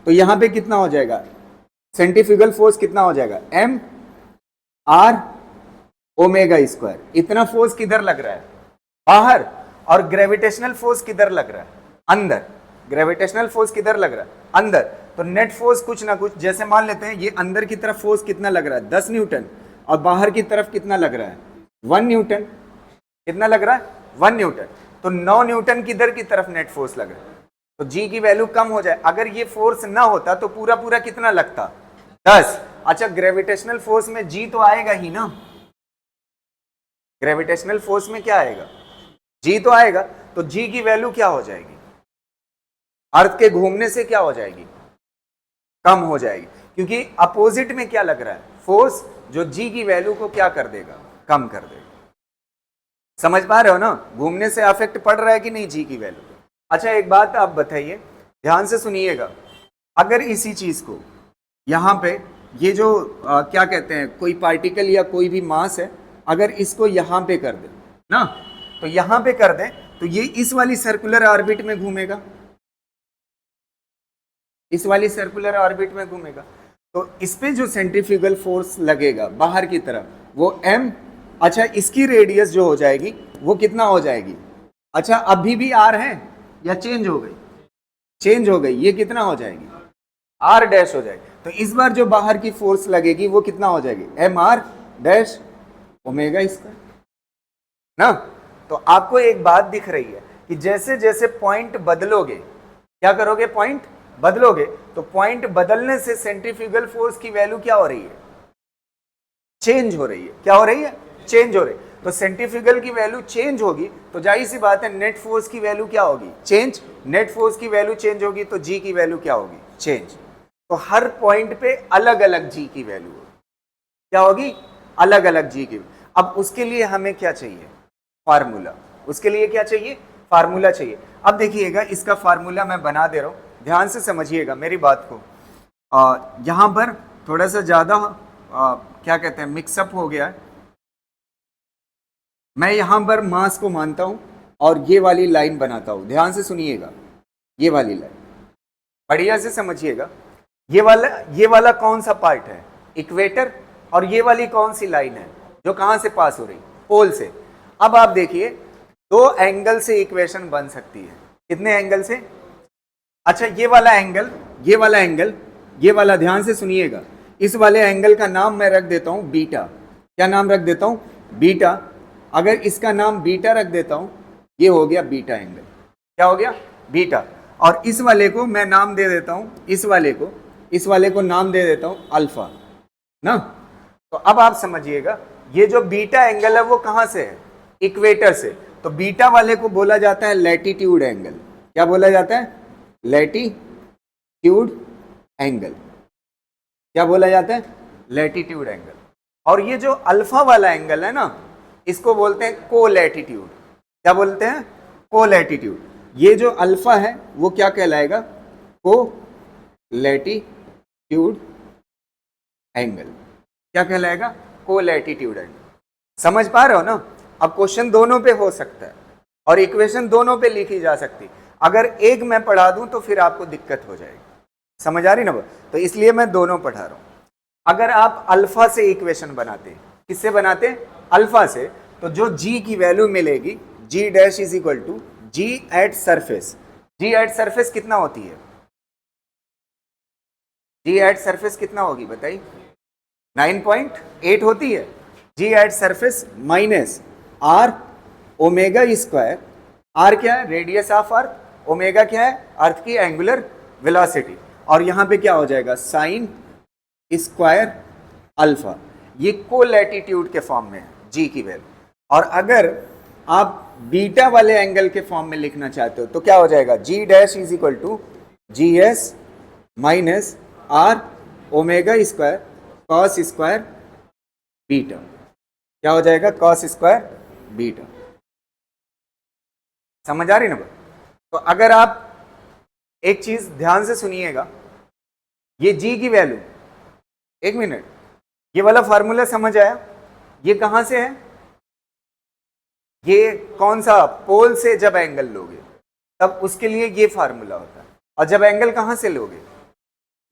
तो यहां पे कितना हो जाएगा, सेंट्रीफ्यूगल फोर्स कितना हो जाएगा, एम आर ओमेगा स्क्वायर। इतना फोर्स किधर लग रहा है, बाहर, और ग्रेविटेशनल फोर्स किधर लग रहा है, अंदर। ग्रेविटेशनल फोर्स किधर लग रहा है, अंदर। तो नेट फोर्स कुछ ना कुछ, जैसे मान लेते हैं ये अंदर की तरफ फोर्स कितना लग रहा है, 10 न्यूटन, और बाहर की तरफ कितना लग रहा है, 1 न्यूटन। कितना लग रहा है, 1 न्यूटन। तो 9 न्यूटन किधर की तरफ नेट फोर्स लग रहा है, तो जी की वैल्यू कम हो जाए। अगर ये फोर्स ना होता तो पूरा पूरा कितना लगता, 10। अच्छा, ग्रेविटेशनल फोर्स में जी तो आएगा ही ना, ग्रेविटेशनल फोर्स में क्या आएगा, जी तो आएगा। तो जी की वैल्यू क्या हो जाएगी, अर्थ के घूमने से क्या हो जाएगी, कम हो जाएगी, क्योंकि अपोजिट में क्या लग रहा है, फोर्स, जो जी की वैल्यू को क्या कर देगा, कम कर देगा। समझ पा रहे हो ना, घूमने से अफेक्ट पड़ रहा है कि नहीं जी की वैल्यू। अच्छा, एक बात आप बताइए, ध्यान से सुनिएगा, अगर इसी चीज को यहां पे ये जो क्या कहते हैं, कोई पार्टिकल या कोई भी मास है, अगर इसको यहां पे कर दे ना, तो यहां पे कर दे तो ये इस वाली सर्कुलर ऑर्बिट में घूमेगा, इस वाली सर्कुलर ऑर्बिट में घूमेगा। तो इस पे जो सेंट्रीफ्यूगल फोर्स लगेगा बाहर की तरफ, वो m, अच्छा इसकी रेडियस जो हो जाएगी वो कितना हो जाएगी, अच्छा अभी भी r है या चेंज हो गई, चेंज हो गई, ये कितना हो जाएगी, r डैश हो जाएगी। तो इस बार जो बाहर की फोर्स लगेगी वो कितना हो जाएगी, M R dash omega square ना। तो आपको एक बात दिख रही है कि जैसे जैसे पॉइंट बदलोगे, क्या करोगे, पॉइंट बदलोगे, तो पॉइंट बदलने से सेंट्रीफ्यूगल फोर्स की वैल्यू क्या हो रही है, चेंज हो रही है। क्या हो रही है, चेंज हो रही है। तो सेंट्रीफ्यूगल की वैल्यू चेंज होगी तो जाहिर सी बात है नेट फोर्स की वैल्यू क्या होगी, चेंज। नेट फोर्स की वैल्यू चेंज होगी तो जी की वैल्यू क्या होगी, चेंज। तो हर पॉइंट पे अलग अलग जी की वैल्यू होगी, क्या होगी, अलग अलग जी की। अब उसके लिए हमें क्या चाहिए, फार्मूला। उसके लिए क्या चाहिए, फार्मूला चाहिए। अब देखिएगा, इसका फार्मूला मैं बना दे रहा हूं, ध्यान से समझिएगा मेरी बात को। यहां पर थोड़ा सा ज्यादा क्या कहते हैं, मिक्सअप हो गया है। मैं यहां पर मास को मानता हूं और ये वाली लाइन बनाता हूं, ध्यान से सुनिएगा, ये वाली लाइन बढ़िया से समझिएगा। ये वाला कौन सा पार्ट है, इक्वेटर, और ये वाली कौन सी लाइन है जो कहां से पास हो रही, पोल से। अब आप देखिए, दो एंगल से इक्वेशन बन सकती है। कितने एंगल से, अच्छा ये वाला एंगल, ये वाला एंगल, ये वाला, ध्यान से सुनिएगा, इस वाले एंगल का नाम मैं रख देता हूं बीटा। क्या नाम रख देता हूं, बीटा। अगर इसका नाम बीटा रख देता हूं, ये हो गया बीटा एंगल। क्या हो गया, बीटा। और इस वाले को मैं नाम दे देता हूं, इस वाले को नाम दे देता हूं अल्फा ना। तो अब आप समझिएगा, ये जो बीटा एंगल है वो कहां से है, इक्वेटर से। तो बीटा वाले को बोला जाता है लैटिट्यूड एंगल। क्या बोला जाता है, लैटिट्यूड एंगल। क्या बोला जाता है, लैटिट्यूड एंगल। और ये जो अल्फा वाला एंगल है ना, इसको बोलते हैं को लैटिट्यूड। क्या बोलते हैं, को लैटिट्यूड। ये जो अल्फा है वो क्या कहलाएगा, को लैटिट्यूड एंगल। क्या कहलाएगा, को लैटिट्यूड एंगल। समझ पा रहे हो ना। अब क्वेश्चन दोनों पे हो सकता है और इक्वेशन दोनों पे लिखी जा सकती। अगर एक मैं पढ़ा दूं तो फिर आपको दिक्कत हो जाएगी। समझ आ रही ना, तो इसलिए मैं दोनों पढ़ा रहा हूं। अगर आप अल्फा से इक्वेशन बनाते, किससे बनाते, अल्फा से, तो जो जी की वैल्यू मिलेगी, जी dash is equal to g at surface. Ji at surface कितना होती है, जी एट सरफेस कितना होगी बताइए, 9.8 होती है। G at surface minus are omega square. R क्या है, रेडियस ऑफ अर्थ, ओमेगा क्या है, अर्थ की एंगुलर वेलोसिटी, और यहां पे क्या हो जाएगा, साइन स्क्वायर अल्फा। ये को लैटिट्यूड के फॉर्म में है जी की वैल्यू। और अगर आप बीटा वाले एंगल के फॉर्म में लिखना चाहते हो तो क्या हो जाएगा, g dash is equal to G S minus are omega square cos square beta. क्या हो जाएगा, कॉस स्क्वायर बीटा। समझ आ रही ना। तो अगर आप एक चीज ध्यान से सुनिएगा, ये जी की वैल्यू, एक मिनट, ये वाला फार्मूला समझ आया, ये कहां से है, ये कौन सा, पोल से जब एंगल लोगे तब उसके लिए ये फार्मूला होता है। और जब एंगल कहां से लोगे,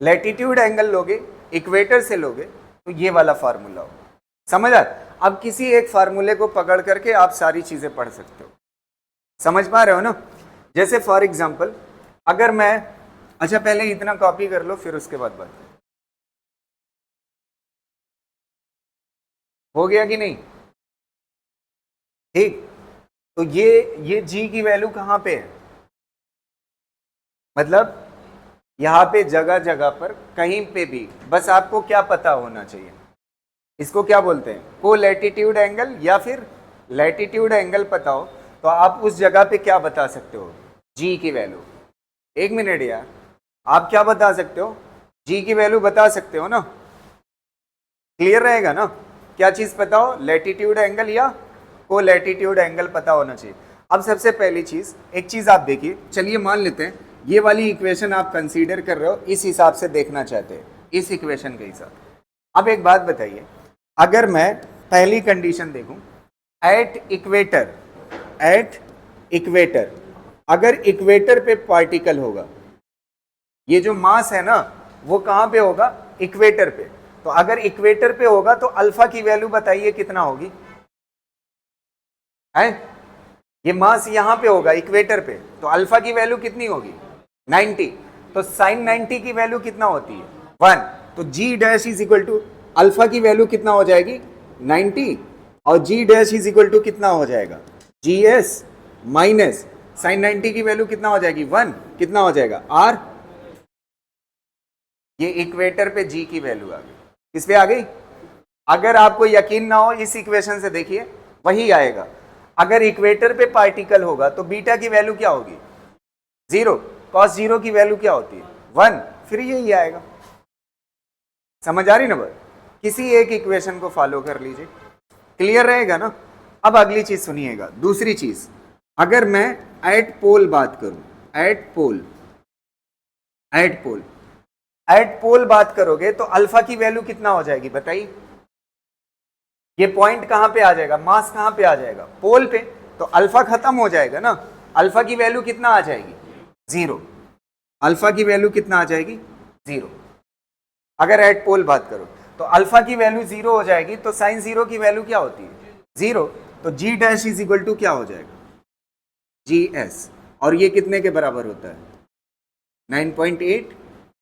लैटिट्यूड एंगल लोगे इक्वेटर से लोगे तो ये वाला फार्मूला होगा। समझ आया? अब किसी एक फार्मूले को पकड़ करके आप सारी चीजें पढ़ सकते हो। समझ पा रहे हो ना? जैसे फॉर एग्जाम्पल अगर मैं, अच्छा पहले इतना कॉपी कर लो फिर उसके बाद बात। हो गया कि नहीं? ठीक, तो ये जी की वैल्यू कहां पे है? मतलब यहां पे जगह जगह पर कहीं पे भी, बस आपको क्या पता होना चाहिए, इसको क्या बोलते हैं? को लैटिट्यूड एंगल या फिर लैटिट्यूड एंगल पता हो तो आप उस जगह पे क्या बता सकते हो? जी की वैल्यू। एक मिनट यार, आप क्या बता सकते हो? जी की वैल्यू बता सकते हो ना? क्लियर रहेगा ना? क्या चीज पता हो? लैटिट्यूड एंगल या को लैटिट्यूड एंगल पता होना चाहिए। अब सबसे पहली चीज, एक चीज आप देखिए, चलिए मान लेते हैं ये वाली इक्वेशन आप कंसीडर कर रहे हो, इस हिसाब से देखना चाहते हैं, इस इक्वेशन के हिसाब। अब एक बात बताइए, अगर मैं पहली कंडीशन देखूं, एट इक्वेटर, अगर इक्वेटर पे पार्टिकल होगा, ये जो मास है ना वो कहां पे होगा? इक्वेटर पे। तो अगर इक्वेटर पे होगा तो अल्फा की वैल्यू बताइए कितना होगी? है ये मास यहां पे होगा इक्वेटर पे, तो अल्फा की वैल्यू कितनी होगी? 90। तो साइन 90 की वैल्यू कितना होती है? 1। तो जी dash is equal to alpha की वैल्यू कितना हो जाएगी? 90, और g dash is equal to कितना हो जाएगा? जी एस माइनस साइन 90 की वैल्यू कितना हो जाएगी? 1। कितना हो जाएगा? आर। ये इक्वेटर पे जी की वैल्यू आ गई। किस पे आ गई? अगर आपको यकीन ना हो इस इक्वेशन से देखिए, वही आएगा। अगर इक्वेटर पे पार्टिकल होगा तो बीटा की वैल्यू क्या होगी? 0। कॉस 0 की वैल्यू क्या होती है? 1। फिर यही आएगा। समझ आ रही ना बात? किसी एक इक्वेशन को फॉलो कर लीजिए, क्लियर रहेगा ना? अब अगली चीज सुनिएगा, दूसरी चीज, अगर मैं एट पोल बात करूं, एट पोल बात करोगे तो अल्फा की वैल्यू कितना हो जाएगी बताइए? ये पॉइंट कहां पे आ जाएगा? मास कहां पे आ जाएगा? पोल पे। तो अल्फा खत्म हो जाएगा ना, अल्फा की वैल्यू कितना आ जाएगी? 0। अल्फा की वैल्यू कितना आ जाएगी? 0। अगर एट पोल बात करो तो अल्फा की वैल्यू 0 हो जाएगी, तो साइन 0 की वैल्यू क्या होती है? 0। तो जी डैश इज इक्वल टू क्या हो जाएगा? G S. और ये कितने के बराबर होता है? 9.8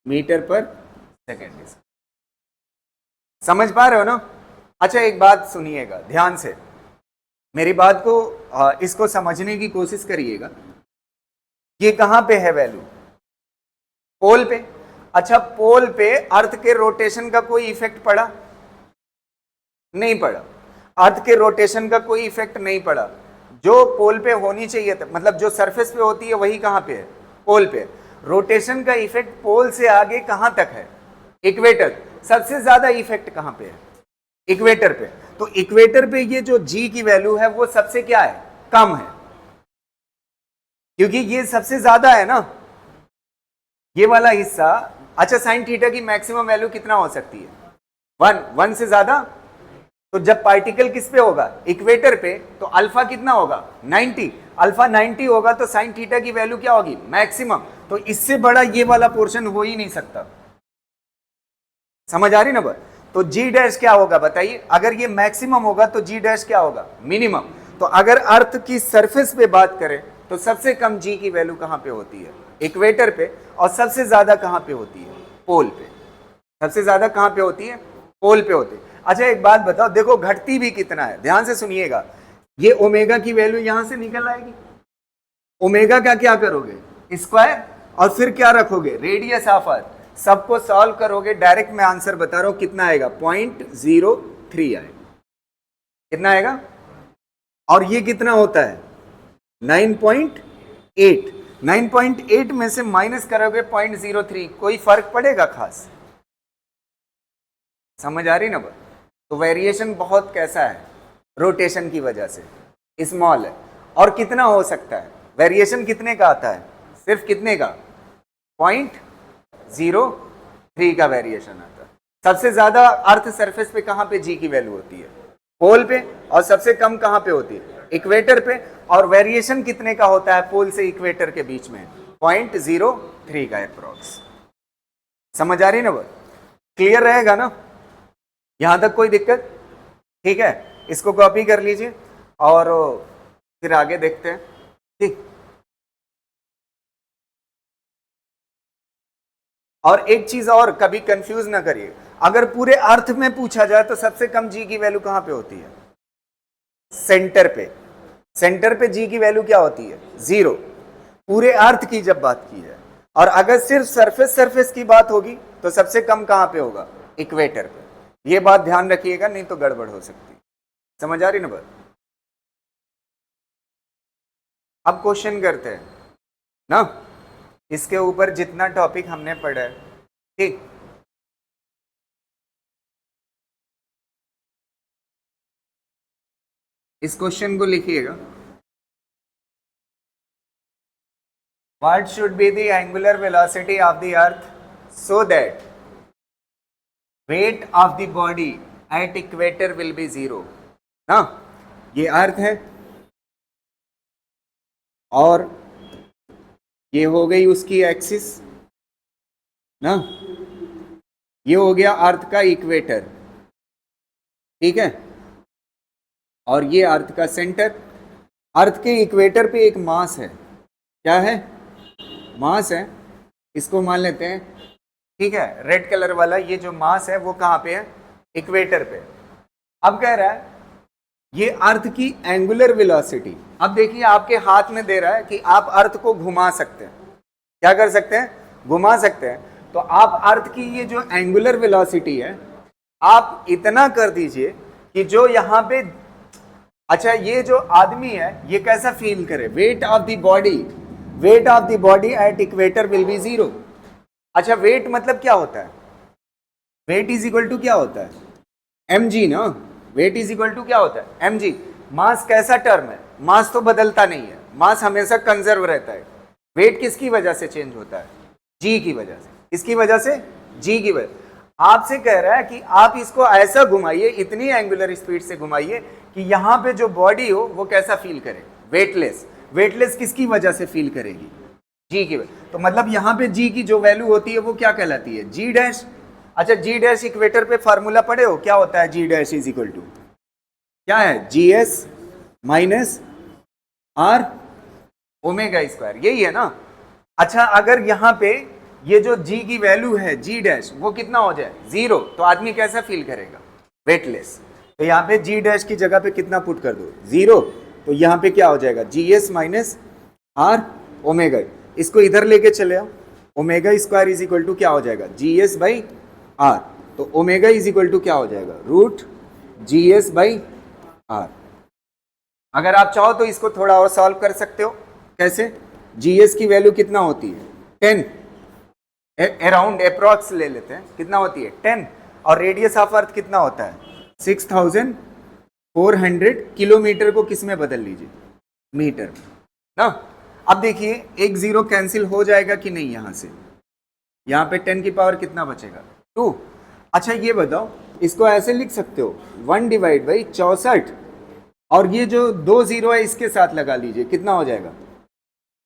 मीटर पर सेकेंड। समझ पा रहे हो ना? अच्छा एक बात सुनिएगा ध्यान से, मेरी बात को इसको समझने की कोशिश करिएगा। ये कहां पे है वैल्यू? पोल पे। अच्छा पोल पे अर्थ के रोटेशन का कोई इफेक्ट पड़ा? नहीं पड़ा। अर्थ के रोटेशन का कोई इफेक्ट नहीं पड़ा। जो पोल पे होनी चाहिए था, मतलब जो सरफेस पे होती है वही कहां पे है? पोल पे। रोटेशन का इफेक्ट पोल से आगे कहां तक है? इक्वेटर। सबसे ज्यादा इफेक्ट कहां पे है? इक्वेटर पे। तो इक्वेटर पे ये जो जी की वैल्यू है वो सबसे क्या है? कम है, क्योंकि ये सबसे ज्यादा है ना ये वाला हिस्सा। अच्छा साइन थीटा की मैक्सिमम वैल्यू कितना हो सकती है? 1 से ज्यादा। तो जब पार्टिकल किस पे होगा? इक्वेटर पे, तो अल्फा कितना होगा? 90। अल्फा 90 होगा तो साइन थीटा की वैल्यू क्या होगी? मैक्सिमम। तो इससे बड़ा ये वाला पोर्शन हो ही नहीं सकता। समझ आ रही ना बात? तो जी डैश क्या होगा बताइए? अगर ये मैक्सिमम होगा तो जी डैश क्या होगा? मिनिमम। तो अगर अर्थ की सरफेस पे बात करें तो सबसे कम जी की वैल्यू कहां पे होती है? इक्वेटर पे। और सबसे ज्यादा कहां पे होती है? पोल पे। सबसे ज्यादा कहां पे होती है? पोल पे होती है। अच्छा एक बात बताओ, देखो घटती भी कितना है, ध्यान से सुनिएगा। ये ओमेगा की वैल्यू यहां से निकल आएगी। ओमेगा का क्या करोगे? स्क्वायर, और फिर क्या रखोगे? रेडियस ऑफ अर्थ। सबको सॉल्व करोगे, डायरेक्ट मैं आंसर बता रहा हूं कितना आएगा? 0.03 आएगा। कितना आएगा? और ये कितना होता है? 9.8। 9.8 में से माइनस करोगे 0.03, कोई फर्क पड़ेगा खास? समझ आ रही ना बात? तो वेरिएशन बहुत कैसा है? रोटेशन की वजह से स्मॉल है। और कितना हो सकता है वेरिएशन? कितने का आता है? सिर्फ कितने का? 0.03 का वेरिएशन आता है। सबसे ज्यादा अर्थ सरफेस पे कहां पे जी की वैल्यू होती है? पोल पे। और सबसे कम कहां पे होती है? इक्वेटर पे। और वेरिएशन कितने का होता है पोल से इक्वेटर के बीच में? 0.03 का अप्रोक्स। समझ आ रही ना बात? क्लियर रहेगा ना, यहां तक कोई दिक्कत? ठीक है, इसको कॉपी कर लीजिए और फिर आगे देखते हैं। ठीक, और एक चीज और, कभी कंफ्यूज ना करिए, अगर पूरे अर्थ में पूछा जाए तो सबसे कम जी की वैल्यू कहां पे होती है? सेंटर पे। सेंटर पे जी की वैल्यू क्या होती है? 0, पूरे अर्थ की जब बात की है। और अगर सिर्फ सरफेस सरफेस की बात होगी तो सबसे कम कहां पे होगा? इक्वेटर पे। ये बात ध्यान रखिएगा, नहीं तो गड़बड़ हो सकती है। समझ आ रही ना बात? अब क्वेश्चन करते हैं ना, इसके ऊपर जितना टॉपिक हमने पढ़ा है। ठीक, इस क्वेश्चन को लिखिएगा। What should be the angular velocity of the earth so that weight of the body at equator will be 0? ना, ये अर्थ है और ये हो गई उसकी एक्सिस ना, ये हो गया अर्थ का इक्वेटर। ठीक है, और ये अर्थ का सेंटर। अर्थ के इक्वेटर पे एक मास है, क्या है? मास है, इसको मान लेते हैं। ठीक है, रेड कलर वाला ये जो मास है वो कहां पे है? इक्वेटर पे। अब कह रहा है ये अर्थ की एंगुलर वेलोसिटी। अब देखिए आपके हाथ में दे रहा है कि आप अर्थ को घुमा सकते हैं। क्या कर सकते हैं? घुमा सकते हैं। तो आप अर्थ की ये जो एंगुलर वेलोसिटी है, आप इतना कर दीजिए कि जो यहां पे, अच्छा ये जो आदमी है ये कैसा फील करे? Weight of the body, weight of the body at equator will be 0। अच्छा, वेट मतलब क्या होता है? वेट इज इक्वल टू क्या होता है? mg ना। वेट इज इक्वल टू क्या होता है? mg। मास कैसा टर्म है? मास तो बदलता नहीं है, मास हमेशा कंजर्व रहता है। वेट किसकी वजह से चेंज होता है? g की वजह से। किसकी वजह से? g की वजह। आपसे कह रहा है कि आप इसको ऐसा घुमाइए, इतनी एंगुलर स्पीड से घुमाइए कि यहां पे जो बॉडी हो वो कैसा फील करे? वेटलेस। वेटलेस किसकी वजह से फील करेगी? जी की वजह। तो मतलब यहां पे जी की जो वैल्यू होती है वो क्या कहलाती है? जी डैश। अच्छा, जी डैश इक्वेटर पे फार्मूला पढ़े हो? क्या होता है जी डैश इज इक्वल टू? क्या है? G S minus are omega square, यही है ना। अच्छा, अगर यहां पे ये जो जी की वैल्यू है जी डैश वो कितना हो जाए? 0, तो आदमी कैसा फील करेगा? वेटलेस। तो यहाँ पे जी डैश की जगह पे कितना पुट कर दो? 0। तो यहाँ पे क्या हो जाएगा? G S minus are omega. इसको इधर लेके चले आओ, omega square is equal to क्या हो जाएगा? G S by R. तो ओमेगा इज इक्वल टू क्या हो जाएगा? Root G S by R. अगर आप चाहो तो इसको थोड़ा और सॉल्व कर सकते हो। कैसे? जी एस की वैल्यू कितना होती है? 10, अराउंड अप्रॉक्स ले लेते हैं, कितना होती है? 10। और रेडियस ऑफ अर्थ कितना होता है? 6400 किलोमीटर को किस में बदल लीजिए? मीटर ना। अब देखिए एक जीरो कैंसिल हो जाएगा कि नहीं? यहां से यहां पे 10 की पावर कितना बचेगा? 2। अच्छा ये बताओ, इसको ऐसे लिख सकते हो 1 डिवाइड बाई 64, और ये जो 2 जीरो है इसके साथ लगा लीजिए, कितना हो जाएगा?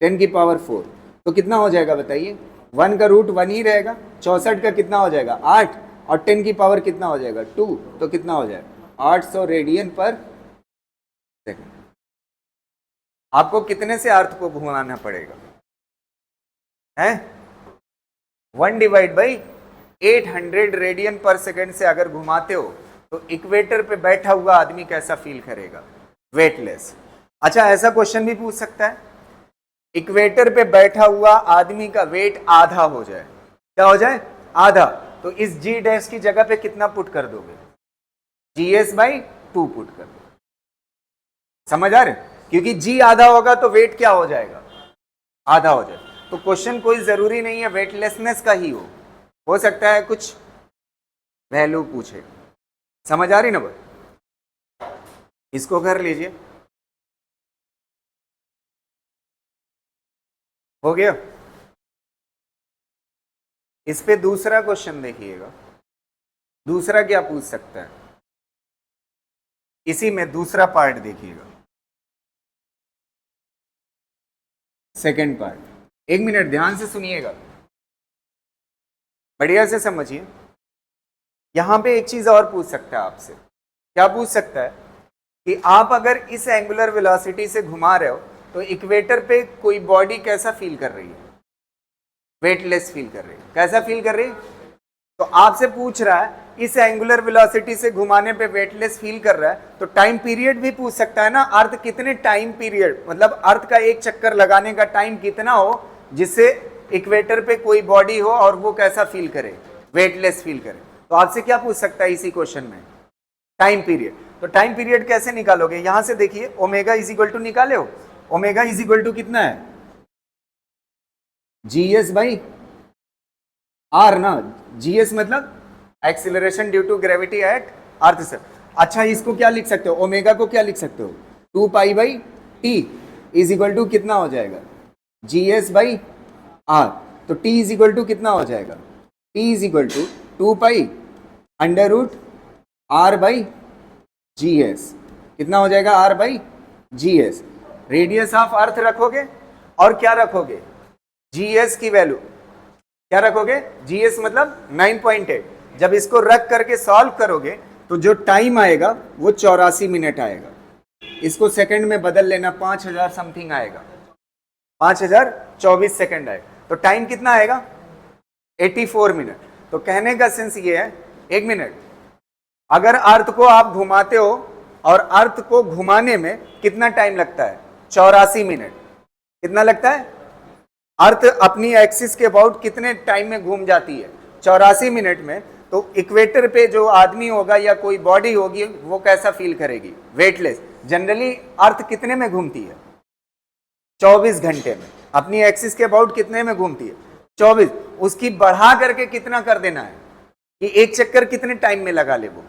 10 की पावर 4। तो कितना हो जाएगा बताइए? 1 का रूट 1 ही रहेगा। 64 का कितना हो जाएगा? 8, और 10 की पावर कितना हो जाएगा? 2। तो कितना हो जाएगा? 800 रेडियन पर सेकेंड। आपको कितने से अर्थ को घुमाना पड़ेगा? है 1 डिवाइड बाई 800 रेडियन पर सेकेंड से अगर घुमाते हो तो इक्वेटर पे बैठा हुआ आदमी कैसा फील करेगा? वेटलेस। अच्छा, ऐसा क्वेश्चन भी पूछ सकता है, इक्वेटर पे बैठा हुआ आदमी का वेट आधा हो जाए, क्या हो जाए? आधा। तो इस जी डैश की जगह पे कितना पुट कर दोगे? जी एस बाई 2 पुट कर दो। समझ आ रहे? क्योंकि जी आधा होगा तो वेट क्या हो जाएगा? आधा हो जाए। तो क्वेश्चन कोई जरूरी नहीं है वेटलेसनेस का ही हो सकता है कुछ वैल्यू पूछे। समझ आ रही ना भाई? इसको कर लीजिए, हो गया। इस पे दूसरा क्वेश्चन देखिएगा, दूसरा क्या पूछ सकता है? इसी में दूसरा पार्ट देखिएगा, सेकंड पार्ट। 1 मिनट ध्यान से सुनिएगा, बढ़िया से समझिए। यहां पे एक चीज और पूछ सकता है आपसे, क्या पूछ सकता है कि आप अगर इस एंगुलर वेलोसिटी से घुमा रहे हो तो इक्वेटर पे कोई बॉडी कैसा फील कर रही है? वेटलेस फील कर रही है। कैसा फील कर रही है? तो आपसे पूछ रहा है इस एंगुलर वेलोसिटी से घुमाने पे वेटलेस फील कर रहा है, तो टाइम पीरियड भी पूछ सकता है ना, अर्थ कितने टाइम पीरियड, मतलब अर्थ का एक चक्कर लगाने का टाइम कितना हो जिससे इक्वेटर पे कोई बॉडी हो और वो कैसा फील करे? वेटलेस फील करे। तो आपसे क्या पूछ सकता है इसी क्वेश्चन में? Time period. तो टाइम पीरियड कैसे निकालोगे? यहां से देखिए ओमेगा इज इक्वल टू निकाले हो, ओमेगा इज इक्वल टू कितना है? जीएस बाई आर ना, जीएस मतलब acceleration due to gravity at earth से। अच्छा इसको क्या लिख सकते हो? ओमेगा को क्या लिख सकते हो? 2 pi by T is equal to कितना हो जाएगा? GS by R. तो टी इज इक्वल टू कितना हो जाएगा? T is equal to 2 pi under root R by G S. कितना हो जाएगा? R by G S. Radius of earth रखोगे और क्या रखोगे? जी एस की वैल्यू क्या रखोगे? जी एस मतलब 9.8। जब इसको रख करके सॉल्व करोगे तो जो टाइम आएगा वो 84 मिनट आएगा। इसको सेकंड में बदल लेना, 5000 समथिंग आएगा, 5024 सेकंड आएगा। तो टाइम कितना आएगा? 84 मिनट। तो कहने का सेंस ये है, एक मिनट, अगर अर्थ को आप घुमाते हो और अर्थ को घुमाने में कितना टाइम लगता है? 84 मिनट। कितना लगता है? अर्थ अपनी एक्सिस के अबाउट कितने टाइम में घूम जाती है? 84 मिनट में। तो इक्वेटर पे जो आदमी होगा या कोई बॉडी होगी वो कैसा फील करेगी? वेटलेस। जनरली अर्थ कितने में घूमती है? 24 घंटे में। अपनी एक्सिस के अबाउट कितने में घूमती है? 24। उसकी बढ़ा करके कितना कर देना है कि एक चक्कर कितने टाइम में लगा ले वो?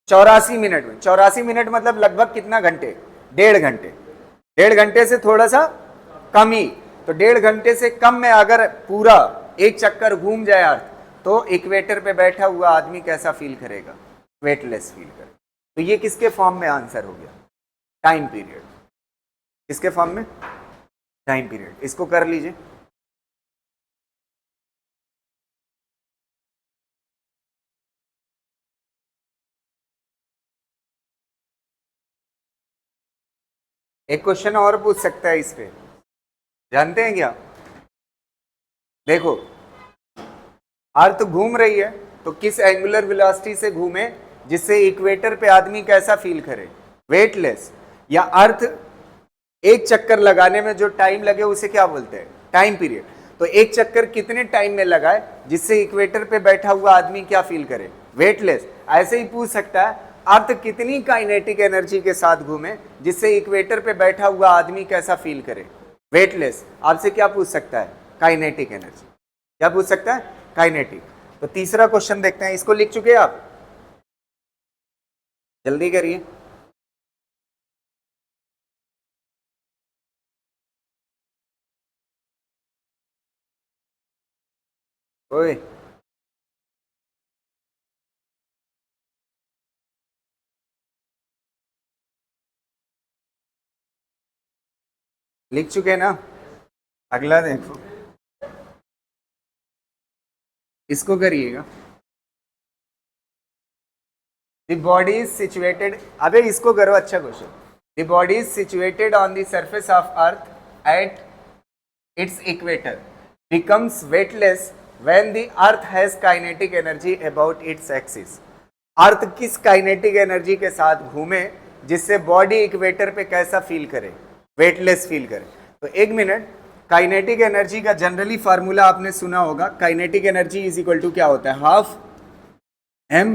84 मिनट में। 84 मिनट मतलब लगभग कितना घंटे? 1.5 घंटे। 1.5 घंटे से थोड़ा सा कम ही। तो 1.5 घंटे से कम में अगर पूरा एक चक्कर घूम जाए अर्थ, तो इक्वेटर पे बैठा हुआ आदमी कैसा फील करेगा? वेटलेस फील करेगा। तो ये किसके फॉर्म में आंसर हो गया? Time period. किसके फॉर्म में? Time period. इसको कर लीजिए। एक क्वेश्चन और पूछ सकता है इस पे, जानते हैं क्या? देखो, अर्थ घूम रही है तो किस एंगुलर वेलोसिटी से घूमे जिससे इक्वेटर पे आदमी कैसा फील करे? वेटलेस। या अर्थ एक चक्कर लगाने में जो टाइम लगे उसे क्या बोलते हैं? Time period. तो एक चक्कर कितने टाइम में लगाए जिससे इक्वेटर पे बैठा हुआ आदमी क्या फील करे? वेटलेस। ऐसे ही पूछ सकता है अर्थ कितनी काइनेटिक एनर्जी के साथ घूमे जिससे इक्वेटर पे बैठा हुआ आदमी कैसा फील करे? वेटलेस। आपसे क्या पूछ सकता है? Kinetic energy. क्या पूछ सकता है? काइनेटिक। तो तीसरा क्वेश्चन देखते हैं। इसको लिख चुके हैं आप? जल्दी करिए। ओए, लिख चुके ना? अगला देखो, इसको करिएगा। द बॉडी इज सिचुएटेड, अबे इसको करो, अच्छा question. The body is situated on the surface of earth at its equator becomes weightless when the earth has kinetic energy about its axis। अर्थ किस काइनेटिक एनर्जी के साथ घूमे जिससे बॉडी इक्वेटर पे कैसा फील करे? वेटलेस फील करे। तो एक मिनट, काइनेटिक एनर्जी का जनरली फार्मूला आपने सुना होगा। Kinetic energy is equal to क्या होता है? Half M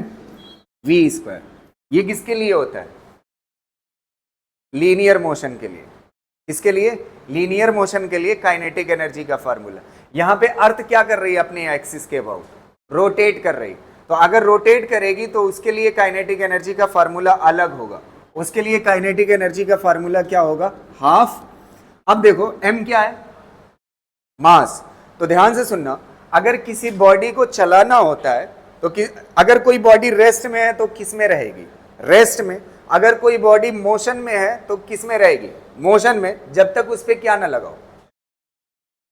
V square. ये किसके लिए होता है? लीनियर मोशन के लिए। किसके लिए? लीनियर मोशन के लिए काइनेटिक एनर्जी का फार्मूला। यहां पे अर्थ क्या कर रही है? अपने एक्सिस के अबाउट रोटेट कर रही। तो अगर रोटेट करेगी तो उसके लिए काइनेटिक एनर्जी का फार्मूला अलग होगा। उसके लिए काइनेटिक एनर्जी का फार्मूला क्या होगा? हाफ। अब देखो m क्या है? मास। तो ध्यान से सुनना, अगर किसी बॉडी को चलाना होता है तो अगर कोई बॉडी रेस्ट में है तो किस में रहेगी? रेस्ट में। अगर कोई बॉडी मोशन में है तो किस में रहेगी? मोशन में, जब तक उस पर क्या ना लगाओ?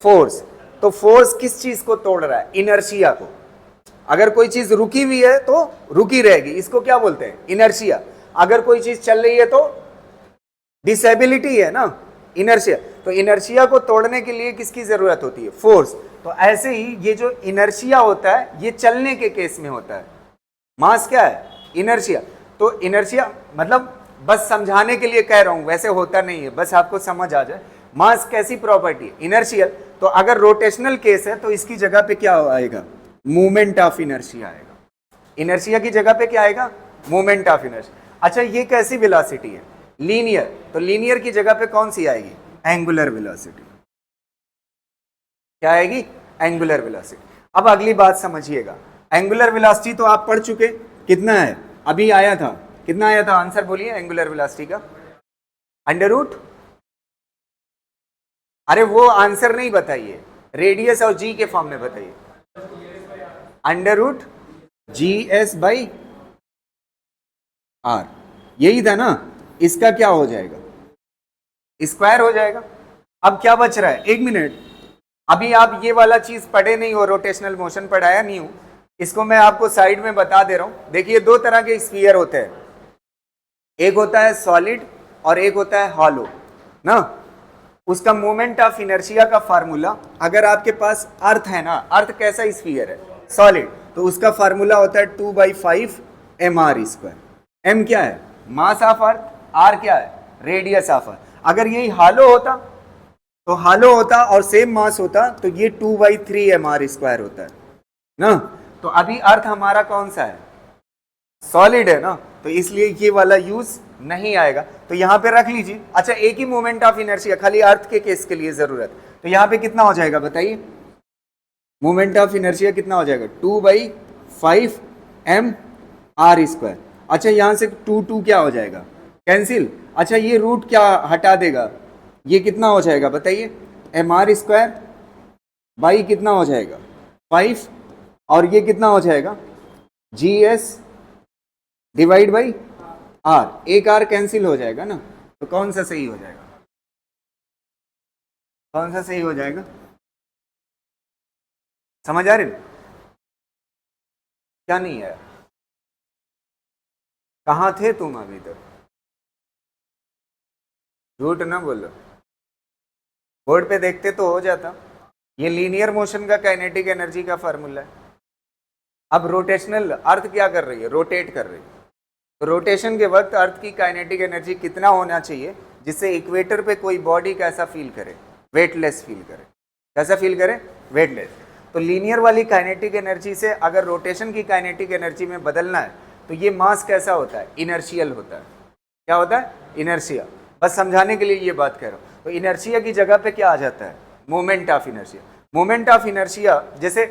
फोर्स। तो फोर्स किस चीज को तोड़ रहा है? इनर्शिया को। अगर कोई चीज रुकी हुई है तो रुकी रहेगी, इसको क्या बोलते हैं? इनर्शिया। अगर कोई चीज चल रही है तो डिसेबिलिटी है ना, इनर्शिया। तो इनर्शिया को तोड़ने के लिए किसकी जरूरत होती है? फोर्स। तो ऐसे ही ये जो इनर्शिया होता है ये चलने के केस में होता है। मास क्या है? इनर्शिया। तो इनर्शिया मतलब बस समझाने के लिए कह रहा हूं, वैसे होता नहीं है, बस आपको समझ आ जाए। मास कैसी प्रॉपर्टी है? इनर्शियल। तो अगर रोटेशनल केस है तो इसकी जगह पे क्या आएगा? मूवमेंट ऑफ इनर्शिया आएगा। इनर्शिया की जगह पे क्या आएगा? Movement of inertia. अच्छा, ये कैसी वेलोसिटी है? लीनियर। तो लीनियर की जगह पे कौन सी आएगी? Angular velocity. क्या आएगी? Angular velocity. अब अगली बात समझिएगा, एंगुलर वेलोसिटी तो आप पढ़ चुके, कितना है? अभी आया था, कितना आया था? आंसर बोलिए एंगुलर वेलोसिटी का। अंडर रूट, अरे वो आंसर नहीं बताइए, रेडियस और जी के फॉर्म में बताइए। Under root G S by R, यही था ना? इसका क्या हो जाएगा? स्क्वायर हो जाएगा। अब क्या बच रहा है? एक मिनट, अभी आप ये वाला चीज पढ़े नहीं हो, रोटेशनल मोशन पढ़ाया नहीं हूं, इसको मैं आपको साइड में बता दे रहा हूं। देखिए, दो तरह के स्फीयर होते हैं, एक होता है सॉलिड और एक होता है हॉलो ना। उसका मोमेंट ऑफ इनर्शिया का फार्मूला, अगर आपके पास अर्थ है ना, अर्थ कैसा स्फीयर है? सॉलिड। तो उसका फार्मूला होता है 2/5 mr²। m क्या है? मास ऑफ अर्थ। r क्या है? रेडियस ऑफ अर्थ। अगर यही हालो होता तो हालो होता और सेम मास होता तो ये 2/3 mr² होता है ना। तो अभी अर्थ हमारा कौन सा है? सॉलिड है ना, तो इसलिए ये वाला यूज नहीं आएगा। तो यहां पे रख लीजिए। अच्छा, एक ही मोमेंट ऑफ इनर्शिया खाली अर्थ के केस के लिए जरूरत, तो यहां पे कितना हो जाएगा बताइए? मोमेंट ऑफ इनर्शिया कितना हो जाएगा? 2/5 mr²। अच्छा, यहां से 2 क्या हो जाएगा? कैंसिल। अच्छा, ये रूट क्या हटा देगा? ये कितना हो जाएगा बताइए? mr² बाई कितना हो जाएगा? 5, और ये कितना हो जाएगा? gs divide by R. एक आर कैंसिल हो जाएगा ना, तो कौन सा सही हो जाएगा? कौन सा सही हो जाएगा? समझ आ रही? क्या नहीं है? कहां थे तुम अभी तक? झूठ ना बोलो, बोर्ड पे देखते तो हो जाता। ये लीनियर मोशन का काइनेटिक एनर्जी का फार्मूला है। अब रोटेशनल, अर्थ क्या कर रही है? रोटेट कर रही है। तो रोटेशन के वक्त अर्थ की काइनेटिक एनर्जी कितना होना चाहिए जिससे इक्वेटर पे कोई बॉडी कैसा फील करे? वेटलेस फील करे। कैसा फील करे? वेटलेस। तो लीनियर वाली काइनेटिक एनर्जी से अगर रोटेशन की काइनेटिक एनर्जी में बदलना है तो ये मास कैसा होता है? इनर्शियल होता है। क्या होता है? इनर्शिया। बस समझाने के लिए ये बात कह रहा हूं। तो इनर्शिया की जगह पे क्या आ जाता है? Moment of inertia. Moment of inertia, जैसे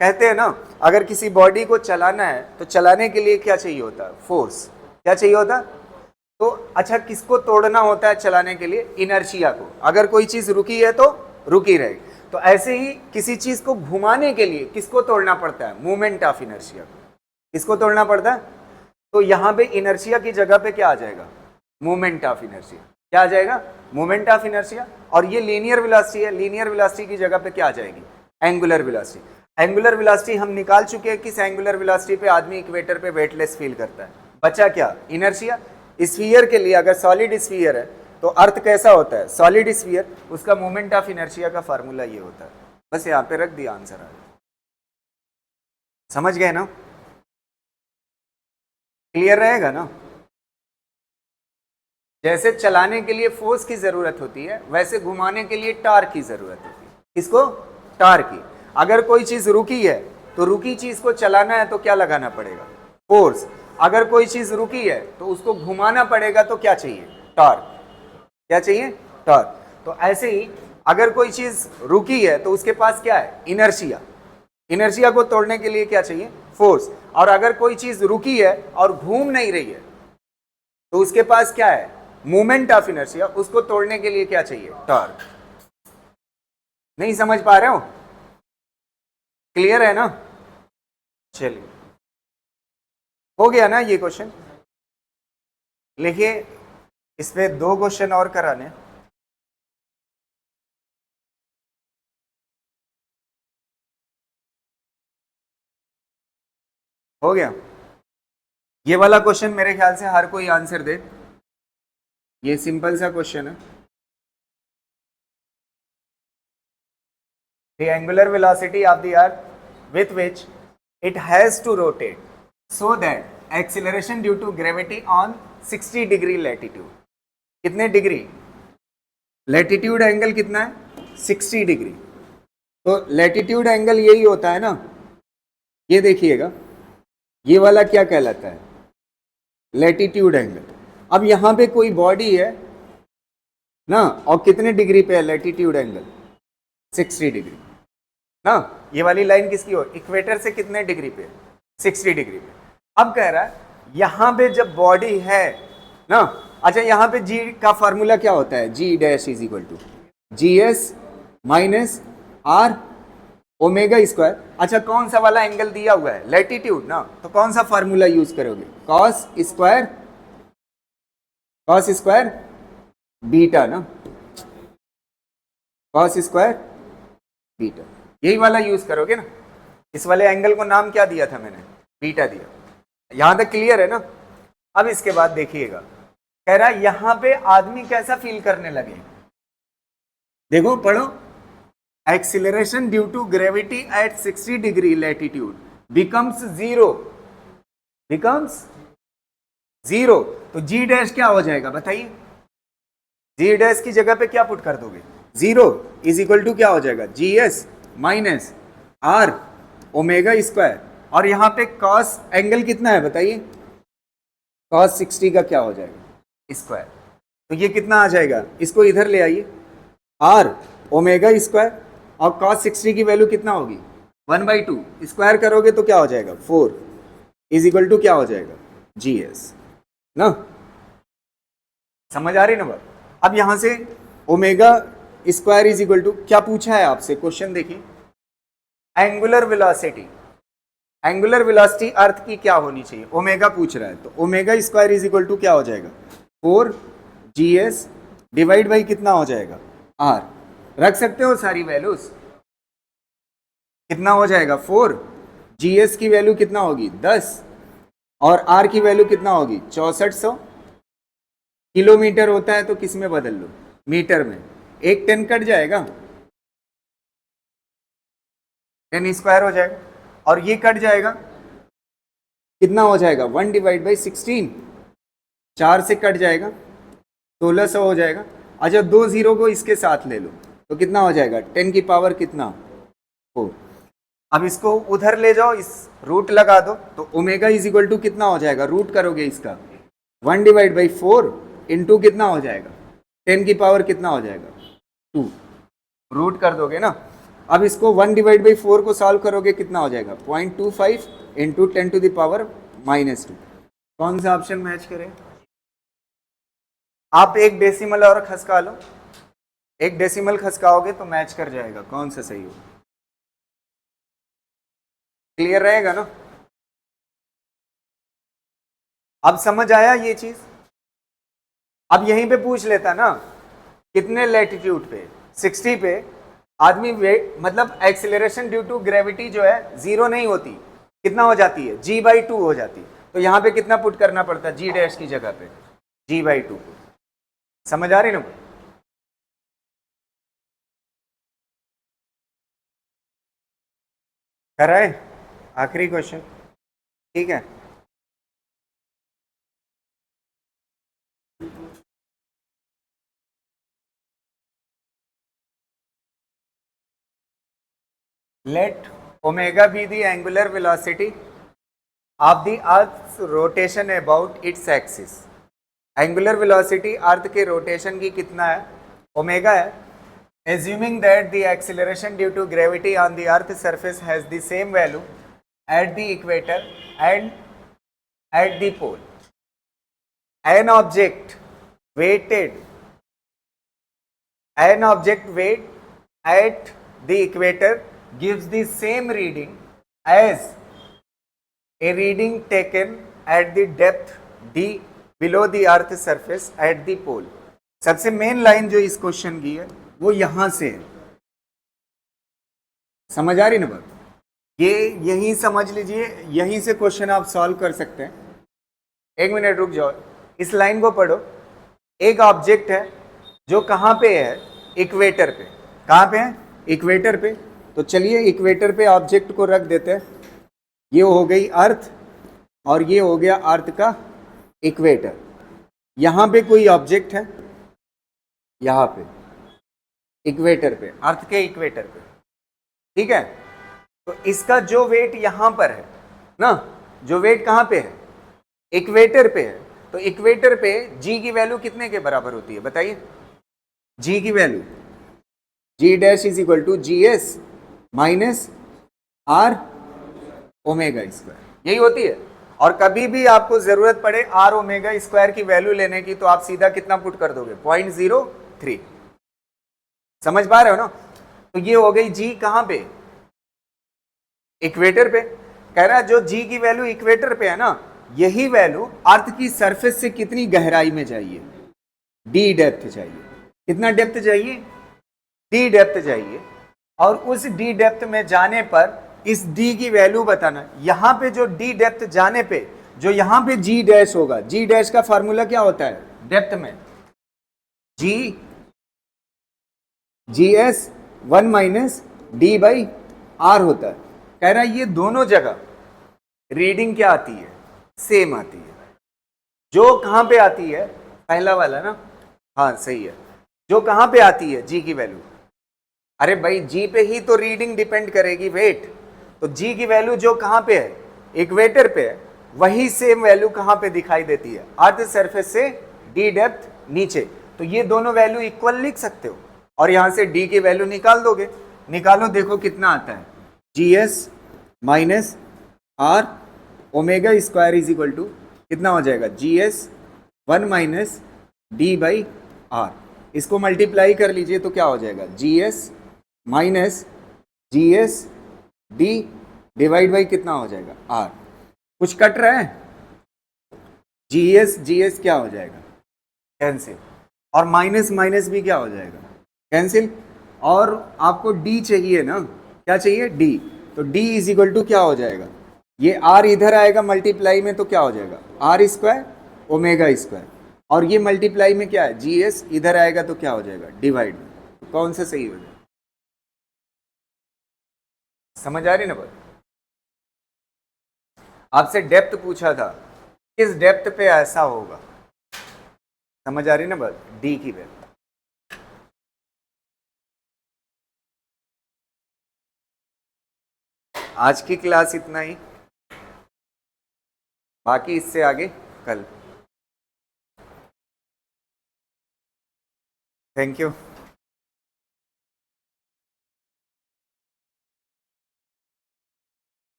कहते हैं ना, अगर किसी बॉडी को चलाना है तो चलाने के लिए क्या चाहिए होता है? फोर्स। क्या चाहिए होता है? तो अच्छा, किसको तोड़ना होता है चलाने के लिए? इनर्शिया को। अगर कोई चीज रुकी है तो रुकी रहेगी। तो ऐसे ही किसी चीज को घुमाने के लिए किसको तोड़ना पड़ता है? मोमेंट ऑफ इनर्शिया को। किसको तोड़ना पड़ता है? तो यहां पे इनर्शिया की जगह पे क्या आ जाएगा? Moment of inertia. क्या आ जाएगा? Moment of inertia. और ये लीनियर वेलोसिटी है, लीनियर वेलोसिटी की जगह पे क्या आ जाएगी? Angular velocity. एंगुलर वेलोसिटी हम निकाल चुके हैं, किस एंगुलर वेलोसिटी पे आदमी इक्वेटर पे वेटलेस फील करता है। बचा क्या? इनर्शिया। स्फीयर के लिए, अगर सॉलिड स्फीयर है तो अर्थ कैसा होता है? Solid sphere. उसका मोमेंट ऑफ इनर्शिया का फार्मूला ये होता है। बस यहां पे रख दिया, आंसर आ गया। समझ गए ना? क्लियर रहेगा ना? जैसे चलाने के लिए फोर्स की जरूरत होती है वैसे घुमाने के लिए टार्क की जरूरत होती है। किसको? टार्क की। अगर कोई चीज रुकी है तो रुकी चीज को चलाना है तो क्या लगाना पड़ेगा? फोर्स। अगर कोई चीज रुकी है तो उसको घुमाना पड़ेगा तो क्या चाहिए? टॉर्क। क्या चाहिए? टॉर्क। तो ऐसे ही अगर कोई चीज रुकी है तो उसके पास क्या है? इनर्शिया। इनर्शिया को तोड़ने के लिए क्या चाहिए? फोर्स। और अगर कोई चीज रुकी है और घूम नहीं रही है तो उसके पास क्या है? Moment of inertia. उसको तोड़ने के लिए क्या चाहिए? टॉर्क। नहीं समझ पा रहे हो? क्लियर है ना? चलिए, हो गया ना ये क्वेश्चन? लिखिए, इस पे 2 क्वेश्चन और कराने। हो गया। ये वाला क्वेश्चन मेरे ख्याल से हर कोई आंसर दे, ये सिंपल सा क्वेश्चन है। The angular velocity of the earth with which it has to rotate so that acceleration due to gravity on 60 degree latitude, कितने डिग्री, लैटिट्यूड एंगल कितना है 60 डिग्री। तो लैटिट्यूड एंगल यही होता है ना, ये देखिएगा, ये वाला क्या कहलाता है, लैटिट्यूड एंगल। अब यहां पे कोई बॉडी है ना, और कितने डिग्री पे है लैटिट्यूड एंगल, 60 डिग्री ना। ये वाली लाइन किसकी हो, इक्वेटर से कितने डिग्री पे, 60 डिग्री पे। अब कह रहा है यहां पे जब बॉडी है ना, अच्छा यहां पे जी का फॉर्मूला क्या होता है, जी dash is equal to G S minus are omega square. अच्छा कौन सा वाला एंगल दिया हुआ है, लैटिट्यूड ना, तो कौन सा फॉर्मूला यूज करोगे, कॉस स्क्वायर बीटा ना, कॉस स्क्वायर बीटा, यही वाला यूज करोगे ना। इस वाले एंगल को नाम क्या दिया था मैंने, बीटा दिया। यहां तक क्लियर है ना। अब इसके बाद देखिएगा, कह रहा है यहां पे आदमी कैसा फील करने लगे, देखो पढ़ो, acceleration due to gravity at 60 degree latitude becomes zero. तो जी डैश क्या हो जाएगा बताइए, जी डैश की जगह पे क्या पुट कर दोगे, जीरो इज इक्वल टू क्या हो जाएगा, G S minus are omega square. और यहां पे कॉस एंगल कितना है बताइए, कॉस 60 का क्या हो जाएगा स्क्वायर। तो ये कितना आ जाएगा, इसको इधर ले आइए, आर ओमेगा स्क्वायर, और कॉस 60 की वैल्यू कितना होगी 1/2, स्क्वायर करोगे तो क्या हो जाएगा 4 इज इक्वल टू क्या हो जाएगा जी एस ना। समझ आ रही ना बात। अब यहां से omega square is equal to क्या पूछा है आपसे, क्वेश्चन देखिए, एंगुलर वेलोसिटी अर्थ की क्या होनी चाहिए, ओमेगा पूछ रहा है, तो omega square is equal to क्या हो जाएगा 4 जी एस डिवाइड बाई कितना हो जाएगा आर, रख सकते हो सारी वैल्यूज, कितना हो जाएगा 4, जी एस की वैल्यू कितना होगी 10, और आर की वैल्यू कितना होगी 6400। किलोमीटर होता है तो किस में बदल लो, मीटर में, एक 10 कट जाएगा, 10 स्क्वायर हो जाएगा, और ये कट जाएगा, कितना हो जाएगा 1 डिवाइड बाई 16, 4 से कट जाएगा 1600 हो जाएगा। अच्छा 2 जीरो को इसके साथ ले लो तो कितना हो जाएगा 10 की पावर कितना 4। अब इसको उधर ले जाओ, इस रूट लगा दो, तो ओमेगा इज इक्वल टू कितना हो जाएगा, रूट करोगे इसका 1 डिवाइड बाई 4 इंटू कितना हो जाएगा 10 की पावर कितना हो जाएगा 2, रूट कर दोगे ना। अब इसको 1 डिवाइड बाई 4 को सॉल्व करोगे कितना हो जाएगा 0.25 इंटू 10 टू द पावर -2। कौन सा ऑप्शन मैच करे, आप एक डेसिमल और खसका लो, एक डेसिमल खसकाओगे तो मैच कर जाएगा, कौन सा सही होगा, क्लियर रहेगा ना। अब समझ आया ये चीज। अब यहीं पे पूछ लेता ना, कितने लैटिट्यूड पे 60 पे आदमी मतलब एक्सीलरेशन ड्यू टू ग्रेविटी जो है जीरो नहीं होती, कितना हो जाती है g/2 हो जाती है। तो यहां पे कितना पुट करना पड़ता है, जी डैश की जगह पे g/2। समझ आ रही ना। कर रहे आखिरी क्वेश्चन, ठीक है। Let omega be the angular velocity of the Earth's rotation about its axis. Angular velocity अर्थ के रोटेशन की कितना है, ओमेगा है। Assuming that the acceleration due to gravity on the Earth's surface has the same value at the equator and at the pole. An object weight at the equator gives the same reading as a reading taken at the depth d below the earth surface at the pole. सबसे main line जो इस question की है वो यहां से है, समझ आ रही ना बात। ये यहीं समझ लीजिए, यहीं से क्वेश्चन आप सॉल्व कर सकते हैं। एक मिनट रुक जाओ, इस लाइन को पढ़ो। एक ऑब्जेक्ट है जो कहाँ पे है, इक्वेटर पे। कहाँ पे है, इक्वेटर पे। तो चलिए इक्वेटर पे ऑब्जेक्ट को रख देते हैं। ये हो गई अर्थ और ये हो गया अर्थ का इक्वेटर। यहां पे कोई ऑब्जेक्ट है, यहां पे इक्वेटर पे, अर्थ के इक्वेटर पे, ठीक है। तो इसका जो वेट यहां पर है ना, जो वेट कहां पे है, इक्वेटर पे है। तो इक्वेटर पे जी की वैल्यू कितने के बराबर होती है बताइए? जी की value G dash is equal to G S minus are omega square, यही होती है। और कभी भी आपको जरूरत पड़े आर ओमेगा स्क्वायर की वैल्यू लेने की, तो आप सीधा कितना पुट कर दोगे, 0.03। समझ पा रहे हो ना? तो ये हो गई जी कहां पे, इक्वेटर पे। कह रहा है जो जी की वैल्यू इक्वेटर पे है ना, यही वैल्यू अर्थ की सरफेस से कितनी गहराई में चाहिए, डी डेप्थ चाहिए। कितना डेप्थ चाहिए, डी डेप्थ चाहिए। और उस डी डेप्थ में जाने पर इस डी की वैल्यू बताना। यहां पे जो डी डेप्थ जाने पे जो यहां पे जी डैश होगा, जी डैश का फॉर्मूला क्या होता है डेप्थ में, G S 1 minus D by R होता है। कह रहा है ये दोनों जगह रीडिंग क्या आती है, सेम आती है। जो कहां पे आती है, पहला वाला ना, हाँ सही है, जो कहां पे आती है जी की वैल्यू, अरे भाई जी पे ही तो रीडिंग डिपेंड करेगी वेट। तो जी की वैल्यू जो कहां पे है, इक्वेटर पे है, वही सेम वैल्यू कहां पे दिखाई देती है, अर्थ सरफेस से डी डेप्थ नीचे। तो ये दोनों वैल्यू इक्वल लिख सकते हो और यहां से डी की वैल्यू निकाल दोगे। निकालो, देखो कितना आता है, G S minus are omega square is equal to कितना हो जाएगा, G S 1 minus D by R. इसको मल्टीप्लाई कर लीजिए तो क्या हो जाएगा, G S minus G S D divide by कितना हो जाएगा, आर। कुछ कट रहा है, जी एस क्या हो जाएगा, कैंसिल। और माइनस माइनस भी क्या हो जाएगा, कैंसिल। और आपको डी चाहिए ना, क्या चाहिए, डी। तो डी इज इक्वल टू क्या हो जाएगा, ये आर इधर आएगा मल्टीप्लाई में तो क्या हो जाएगा, आर स्क्वायर ओमेगा स्क्वायर। और ये मल्टीप्लाई में क्या है, जी एस इधर आएगा तो क्या हो जाएगा, डिवाइड में। तो कौन सा सही हो जाएगा, समझ आ रही ना बात? आपसे डेप्थ पूछा था, किस डेप्थ पे ऐसा होगा, समझ आ रही ना बात, डी की वैल्यू। आज की क्लास इतना ही, बाकी इससे आगे कल। Thank you.